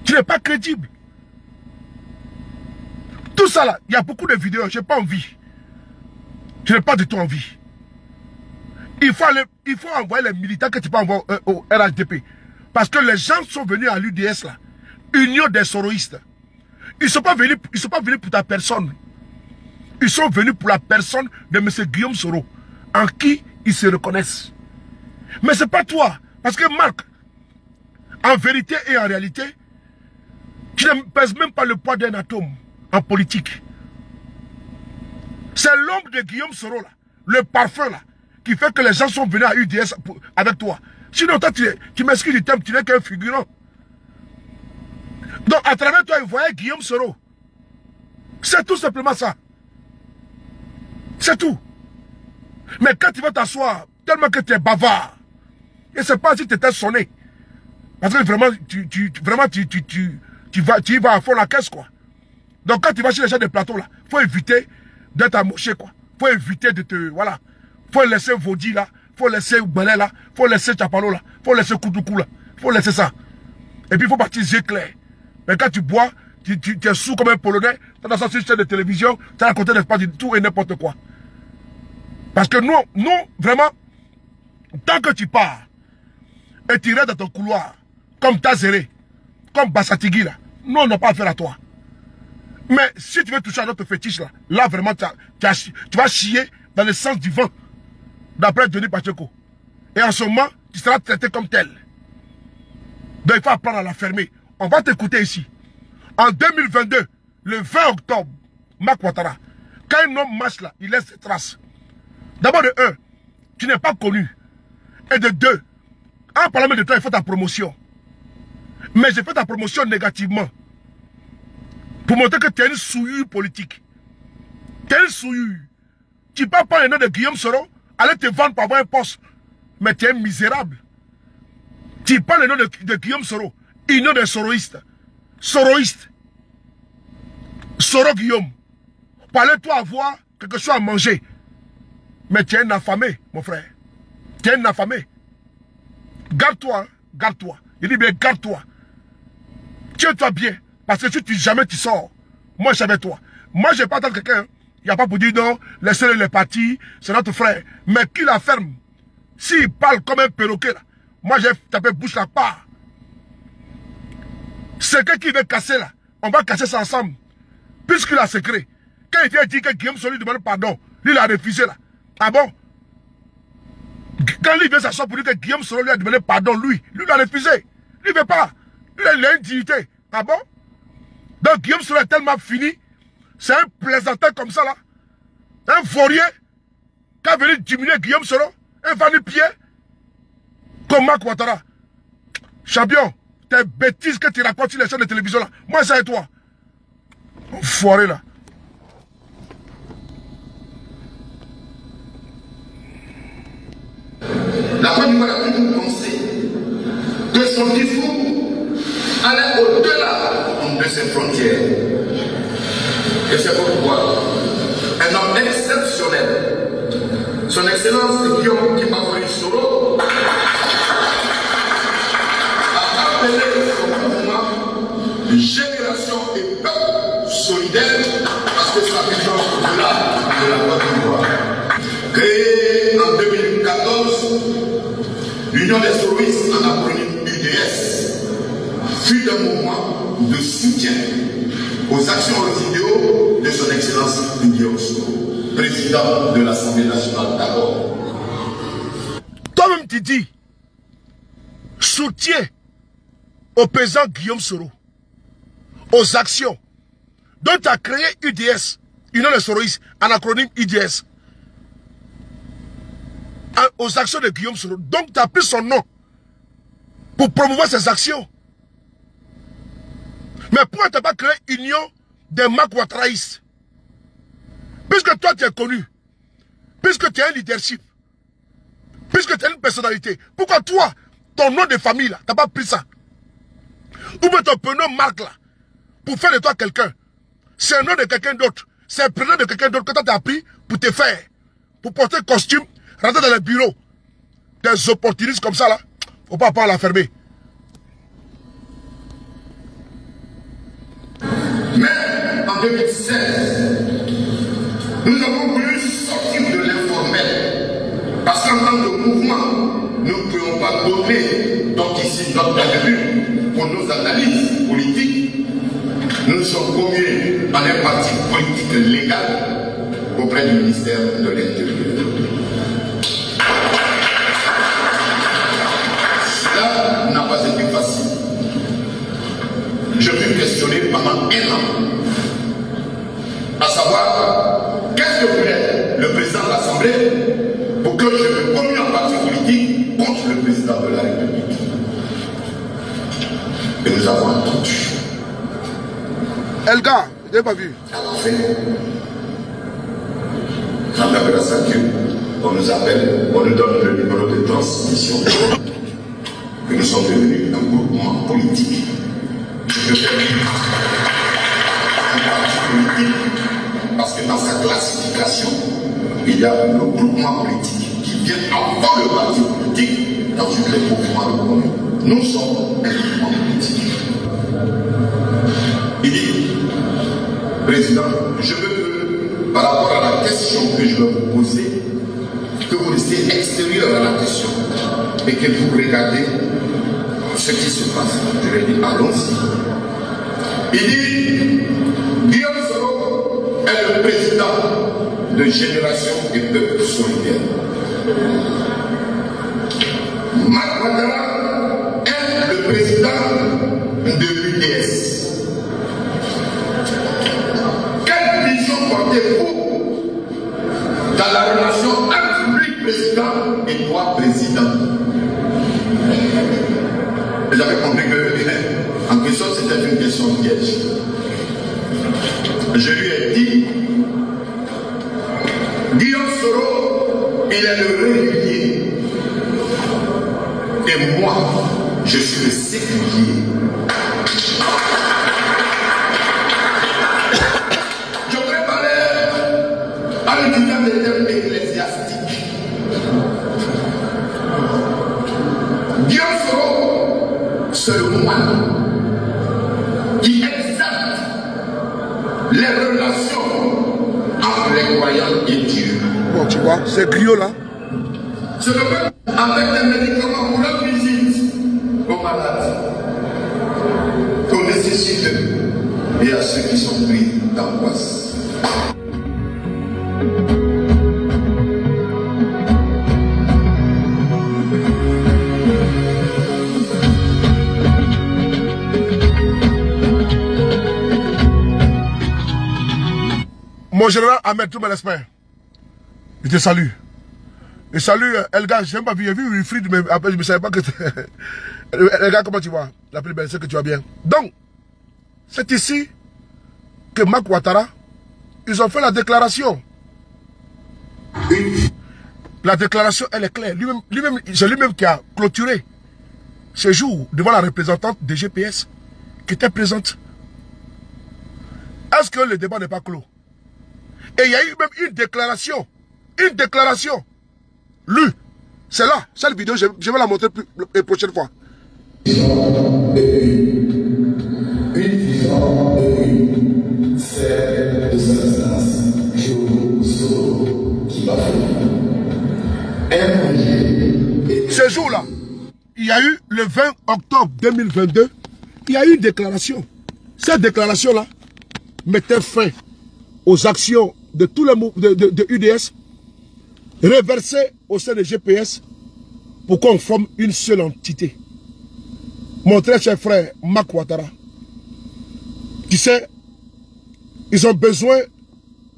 Tu n'es pas crédible. Tout ça là, il y a beaucoup de vidéos, je n'ai pas envie. Je n'ai pas du tout envie. Il faut envoyer les militants que tu peux envoyer au RHDP. Parce que les gens sont venus à l'UDS là. Union des soroïstes. Ils ne sont pas venus pour ta personne. Ils sont venus pour la personne de M. Guillaume Soro, en qui ils se reconnaissent. Mais ce n'est pas toi. Parce que Marc, en vérité et en réalité, tu ne pèses même pas le poids d'un atome en politique. C'est l'ombre de Guillaume Soro, là, le parfum, là, qui fait que les gens sont venus à UDS avec toi. Sinon, toi, tu m'excuses du terme, tu n'es qu'un figurant. Donc, à travers toi, ils voyaient Guillaume Soro. C'est tout simplement ça. C'est tout. Mais quand tu vas t'asseoir, tellement que tu es bavard, et c'est pas si tu étais sonné. Parce que vraiment, tu y vas à fond la caisse, quoi. Donc, quand tu vas chez les gens de plateau, là, faut éviter d'être amoché, quoi. Faut éviter de te, voilà. Faut laisser Vaudi, là. Faut laisser Belé, là. Faut laisser Chapalo, là. Faut laisser Koudoukou, là. Faut laisser ça. Et puis, il faut partir yeux clairs. Mais quand tu bois, tu es sous comme un Polonais, tu as dans une chaîne de télévision, tu as raconté pas du tout et n'importe quoi. Parce que nous, vraiment, tant que tu pars, et tu restes dans ton couloir, comme Tazéré, comme Bassatigui, là, nous, on n'a pas affaire à toi. Mais si tu veux toucher à notre fétiche, là vraiment, tu vas chier dans le sens du vent, d'après Denis Pacheco. Et en ce moment, tu seras traité comme tel. Donc, il faut apprendre à la fermer. On va t'écouter ici. En 2022, le 20 octobre, Marc Ouattara, quand un homme marche là, il laisse ses traces. D'abord de 1, tu n'es pas connu. Et de 2, en parlant de toi, il faut ta promotion. Mais j'ai fait ta promotion négativement. Pour montrer que tu es une souillure politique. Tu es une souillure. Tu ne peux pas le nom de Guillaume Soro, aller te vendre pour avoir un poste. Mais tu es misérable. Tu parles le nom de Guillaume Soro, union des soroïstes. Soroïste. Soro Guillaume. Parlez-toi avoir quelque chose à manger. Mais tu es un affamé, mon frère. Tu es un affamé. Garde-toi, hein? Garde-toi. Il dit bien, garde-toi. Tiens-toi bien. Parce que si jamais tu sors, moi je suis avec toi. Moi je ne vais pas attendre quelqu'un. Il n'y a pas pour dire non, laissez-le les partis, c'est notre frère. Mais qui la ferme? S'il parle comme un perroquet là, moi j'ai tapé bouche la part. C'est qui veut casser là, on va casser ça ensemble. Puisqu'il a secret. Quand il vient dire que Guillaume Soro lui demande pardon, lui il a refusé là. Ah bon? Quand lui vient s'asseoir pour dire que Guillaume Soro lui a demandé pardon, lui il a refusé. Lui ne veut pas. Lui il a une dignité. Ah bon? Donc Guillaume Soro est tellement fini. C'est un plaisantin comme ça là. Un vaurier. Qui a venu diminuer Guillaume Soro. Un vanu-pied. Comme Marc Ouattara. Champion. Tes bêtises que tu racontes sur les chaînes de télévision là. Moi c'est toi. Foiré là. La Côte d'Ivoire a toujours pensé que son discours allait au-delà de ses frontières. Et c'est pourquoi un homme exceptionnel, son Excellence Guillaume Kimafori Soro, a appelé son mouvement Génération et Peuple Solidaire parce que ça vision au-delà de la Côte d'Ivoire. Créé en 2014, l'Union des soroïstes en acronyme UDS fut un mouvement de soutien aux actions et aux idéaux de son Excellence Guillaume Soro, président de l'Assemblée nationale d'abord. Toi-même tu dis soutien au président Guillaume Soro, aux actions dont tu as créé UDS, Union des soroïstes en acronyme UDS, aux actions de Guillaume Soro. Donc tu as pris son nom pour promouvoir ses actions. Mais pourquoi tu n'as pas créé Union des Marc Ouattaraïstes? Puisque toi tu es connu, puisque tu as un leadership, puisque tu as une personnalité, pourquoi toi, ton nom de famille là, tu n'as pas pris ça? Ou bien ton prénom Marc là, pour faire de toi quelqu'un. C'est un nom de quelqu'un d'autre. C'est un prénom de quelqu'un d'autre que toi tu as pris pour te faire, pour porter costume, rentrer dans les bureaux. Des opportunistes comme ça là, faut pas la fermer. Mais en 2016, nous avons voulu sortir de l'informel. Parce qu'en tant que mouvement, nous ne pouvons pas donner donc ici notre point de vue pour nos analyses politiques, nous sommes commués en un parti politique légal auprès du ministère de l'Intérieur. Cela n'a pas été facile. Je fus questionné pendant 1 an, à savoir qu'est-ce que voulait le président de l'Assemblée pour que je me commune en parti politique contre le président de la République. Et nous avons entendu. Elga, je n'ai pas vu. À la fin, grâce grâce à Dieu, on nous appelle, on nous donne le numéro de transmission. Et nous sommes devenus un groupement politique. Je fais un parti politique parce que dans sa classification, il y a le groupement politique qui vient avant le parti politique dans toutes les mouvements de commun. Nous sommes un groupement politique. Il dit, Président, je veux que, par rapport à la question que je vais vous poser, que vous restez extérieur à la question et que vous regardez ce qui se passe. Je vais dire, allons-y. Il dit, Guillaume Soro est le président de Génération et Peuple Solidaire. Marc Ouattara est le président de l'UDS. Quelle vision portez-vous dans la relation entre lui, président, et toi, président? J'avais compris que, en question, c'était une question piège. Je lui ai dit, Guillaume Soro, il est le régulier. Et moi, je suis le séculier. Je préparais à l'étudiant des termes ecclésiastiques. Guillaume Soro, c'est le moine qui exalte les relations entre les croyants et Dieu. Bon, tu vois, c'est griot là. Je le fais avec des médicaments pour la visite aux malades, aux nécessiteux et à ceux qui sont pris d'angoisse. Mon général Ahmed, tout mon respect. Je te salue. Et salut Elga, je n'ai pas vu, j'ai vu Wilfried, mais après je ne savais pas que Elga, comment tu vas? La plus belle, c'est que tu vas bien. Donc, c'est ici que Marc Ouattara, ils ont fait la déclaration. La déclaration, elle est claire. C'est lui-même qui a clôturé ce jour devant la représentante des GPS qui était présente. Est-ce que le débat n'est pas clos? Et il y a eu même une déclaration. Une déclaration. Lue. C'est là. Cette vidéo, je vais la montrer la prochaine fois. Une vision et une, c'est de son instance, Guillaume Soro qui va faire. Ce jour-là, il y a eu le 20 octobre 2022, il y a eu une déclaration. Cette déclaration-là mettait fin aux actions de tous les de UDS, reversées au sein de GPS pour qu'on forme une seule entité. Mon très cher frère Marc Ouattara, tu sais, ils ont besoin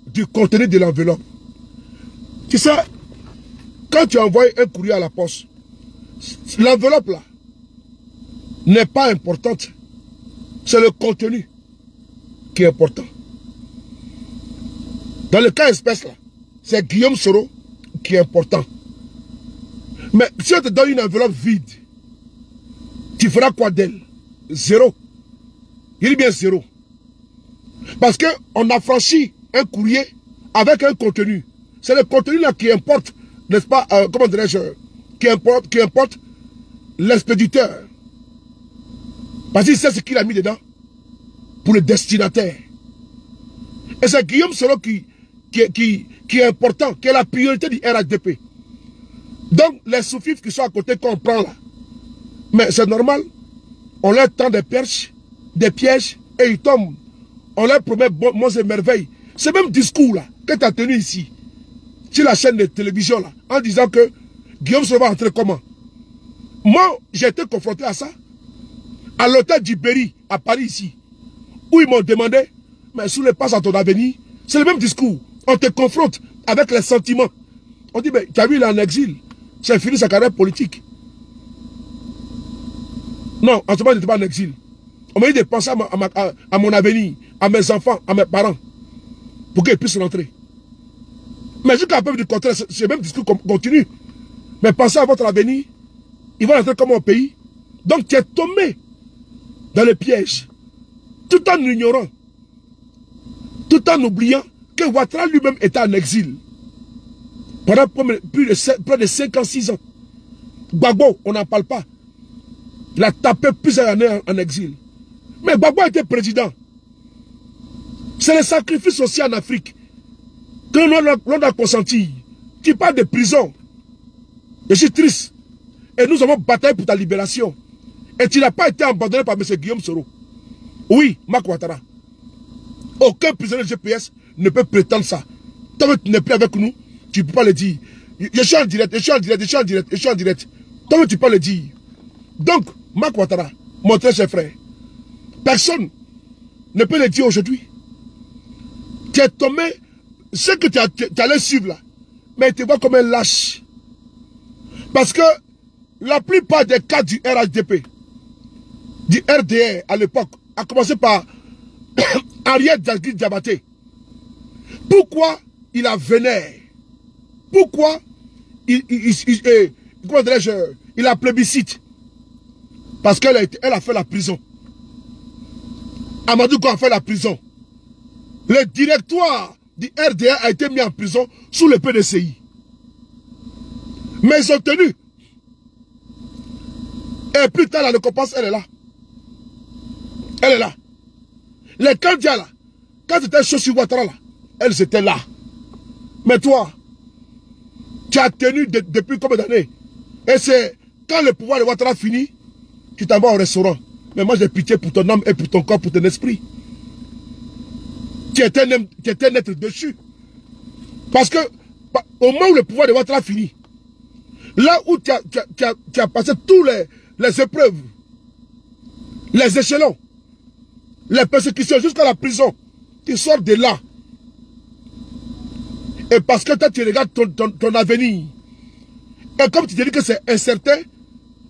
du contenu de l'enveloppe. Tu sais, quand tu envoies un courrier à la poste, l'enveloppe là n'est pas importante. C'est le contenu qui est important. Dans le cas espèce là, c'est Guillaume Soro qui est important. Mais si on te donne une enveloppe vide, tu feras quoi d'elle? Zéro. Il dit bien zéro. Parce qu'on a franchi un courrier avec un contenu. C'est le contenu là qui importe, n'est-ce pas, comment dirais-je, qui importe l'expéditeur. Parce qu'il sait ce qu'il a mis dedans pour le destinataire. Et c'est Guillaume Soro qui est important, qui est la priorité du RHDP. Donc, les sous-fifs qui sont à côté qu'on prend là, mais c'est normal, On leur tend des perches, des pièges, et ils tombent. On leur promet monts et merveilles. Ce même discours-là, que tu as tenu ici, sur la chaîne de télévision, là, en disant que Guillaume Soro va entrer comment? Moi, j'ai été confronté à ça. À l'hôtel du Berry, à Paris, ici. Où ils m'ont demandé, mais sous les passes à ton avenir, c'est le même discours. On te confronte avec les sentiments. On dit, mais tu as vu, il est en exil. C'est fini sa carrière politique. Non, en ce moment, je n'étais pas en exil. On m'a dit de penser à mon avenir, à mes enfants, à mes parents, pour qu'ils puissent rentrer. Mais jusqu'à la preuve du contraire, c'est le même discours continue. Mais pensez à votre avenir, ils vont rentrer comme au pays. Donc tu es tombé dans le piège, tout en ignorant, tout en oubliant que Ouattara lui-même était en exil. Pendant près de 5 ans, 6 ans. Gbagbo, on n'en parle pas. Il a tapé plusieurs années en exil. Mais Gbagbo était président. C'est le sacrifice aussi en Afrique que l'on a consenti. Tu parles de prison. Je suis triste. Et nous avons bataillé pour ta libération. Et tu n'as pas été abandonné par M. Guillaume Soro. Oui, Marc Ouattara. Aucun prisonnier de GPS ne peut prétendre ça. Tant que tu n'es plus avec nous, tu ne peux pas le dire. Je suis en direct, je suis en direct, je suis en direct, je suis en direct. Tant que tu peux le dire. Donc, Marc Ouattara, mon très cher frère, personne ne peut le dire aujourd'hui. Tu es tombé, ce que tu allais suivre là, mais tu te vois comme un lâche. Parce que la plupart des cas du RHDP, du RDR à l'époque, a commencé par Ariel Diabaté. Pourquoi il a vénère? Pourquoi il a plébiscite? Parce qu'elle a fait la prison. Amadou Go a fait la prison. Le directoire du RDR a été mis en prison sous le PDCI. Mais ils ont tenu. Et plus tard, la récompense, elle est là. Elle est là. Les candidats là, quand tu étais chaud sur Ouattara là, elles étaient là. Mais toi, tu as tenu depuis combien d'années? Et c'est quand le pouvoir de Ouattara finit, tu t'en vas au restaurant. Mais moi j'ai pitié pour ton âme et pour ton corps, pour ton esprit. Tu étais un être déchu. Parce que au moment où le pouvoir de Ouattara finit, là où tu as passé tous les épreuves, les échelons, les persécutions jusqu'à la prison, tu sors de là. Et parce que toi tu regardes ton avenir, et comme tu te dis que c'est incertain,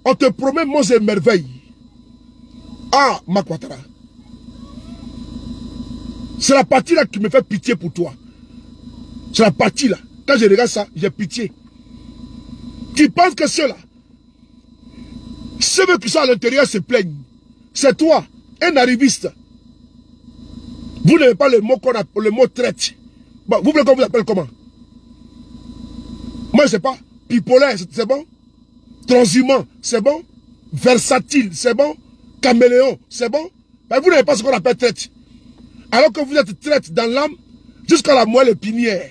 on te promet monts et merveilles. Ah, Marc Ouattara. C'est la partie là qui me fait pitié pour toi. C'est la partie là. Quand je regarde ça, j'ai pitié. Tu penses que ceux-là, ceux qui sont à l'intérieur se plaignent. C'est toi, un arriviste. Vous n'avez pas le mot qu'on appelle, le mot traite. Bon, vous voulez qu'on vous appelle comment? Moi je sais pas. Bipolaire, c'est bon? Transhumant, c'est bon? Versatile, c'est bon? Caméléon, c'est bon? Ben, vous n'avez pas ce qu'on appelle traite. Alors que vous êtes traite dans l'âme jusqu'à la moelle épinière.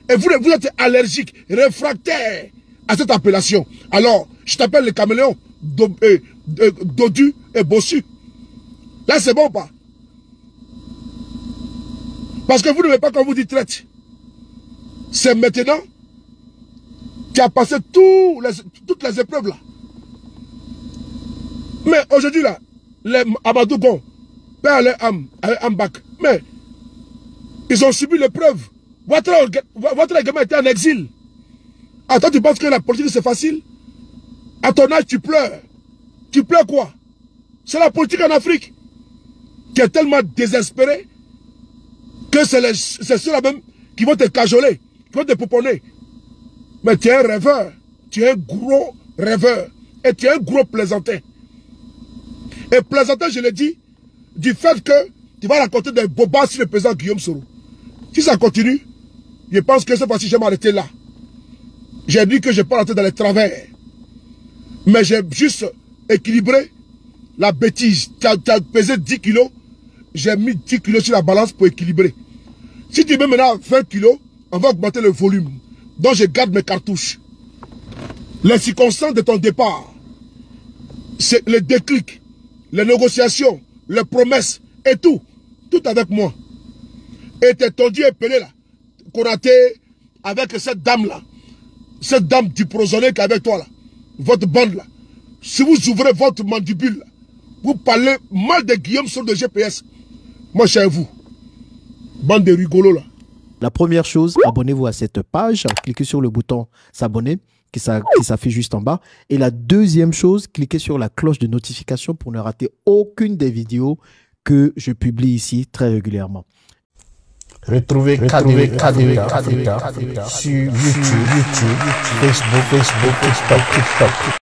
Et vous êtes allergique, réfractaire à cette appellation. Alors, je t'appelle le caméléon, dodu et bossu. Là, c'est bon ou pas? Parce que vous n'aimez pas quand vous dites traite. C'est maintenant qui a passé toutes les épreuves là. Mais aujourd'hui là, les Amadou Go, père les âmes, bac. Mais ils ont subi l'épreuve. Votre également était en exil. Ah, toi tu penses que la politique c'est facile? À ton âge tu pleures. Tu pleures quoi? C'est la politique en Afrique qui est tellement désespérée que c'est ceux-là même qui vont te cajoler, qui vont te pouponner. Mais tu es un rêveur, tu es un gros rêveur, et tu es un gros plaisantin. Et plaisantin, je le dis, du fait que tu vas raconter des bobas sur le président Guillaume Soro. Si ça continue, je pense que cette fois-ci, je vais m'arrêter là. J'ai dit que je ne vais pas rentrer dans les travers. Mais j'ai juste équilibré la bêtise. Tu as pesé 10 kilos, j'ai mis 10 kilos sur la balance pour équilibrer. Si tu mets maintenant 20 kilos, on va augmenter le volume. Donc je garde mes cartouches. Les circonstances de ton départ, c'est le déclic. les négociations, les promesses et tout. Tout avec moi. Et tes tondus et pelés là, qu'on a été avec cette dame-là, cette dame diprosonnée qui est avec toi là, votre bande là. Si vous ouvrez votre mandibule là, vous parlez mal de Guillaume sur le GPS. Moi, je suis avec vous. Bande de rigolos là. La première chose, abonnez-vous à cette page, cliquez sur le bouton s'abonner qui s'affiche juste en bas. Et la deuxième chose, cliquez sur la cloche de notification pour ne rater aucune des vidéos que je publie ici très régulièrement. Retrouvez KDV sur YouTube, Facebook, TikTok.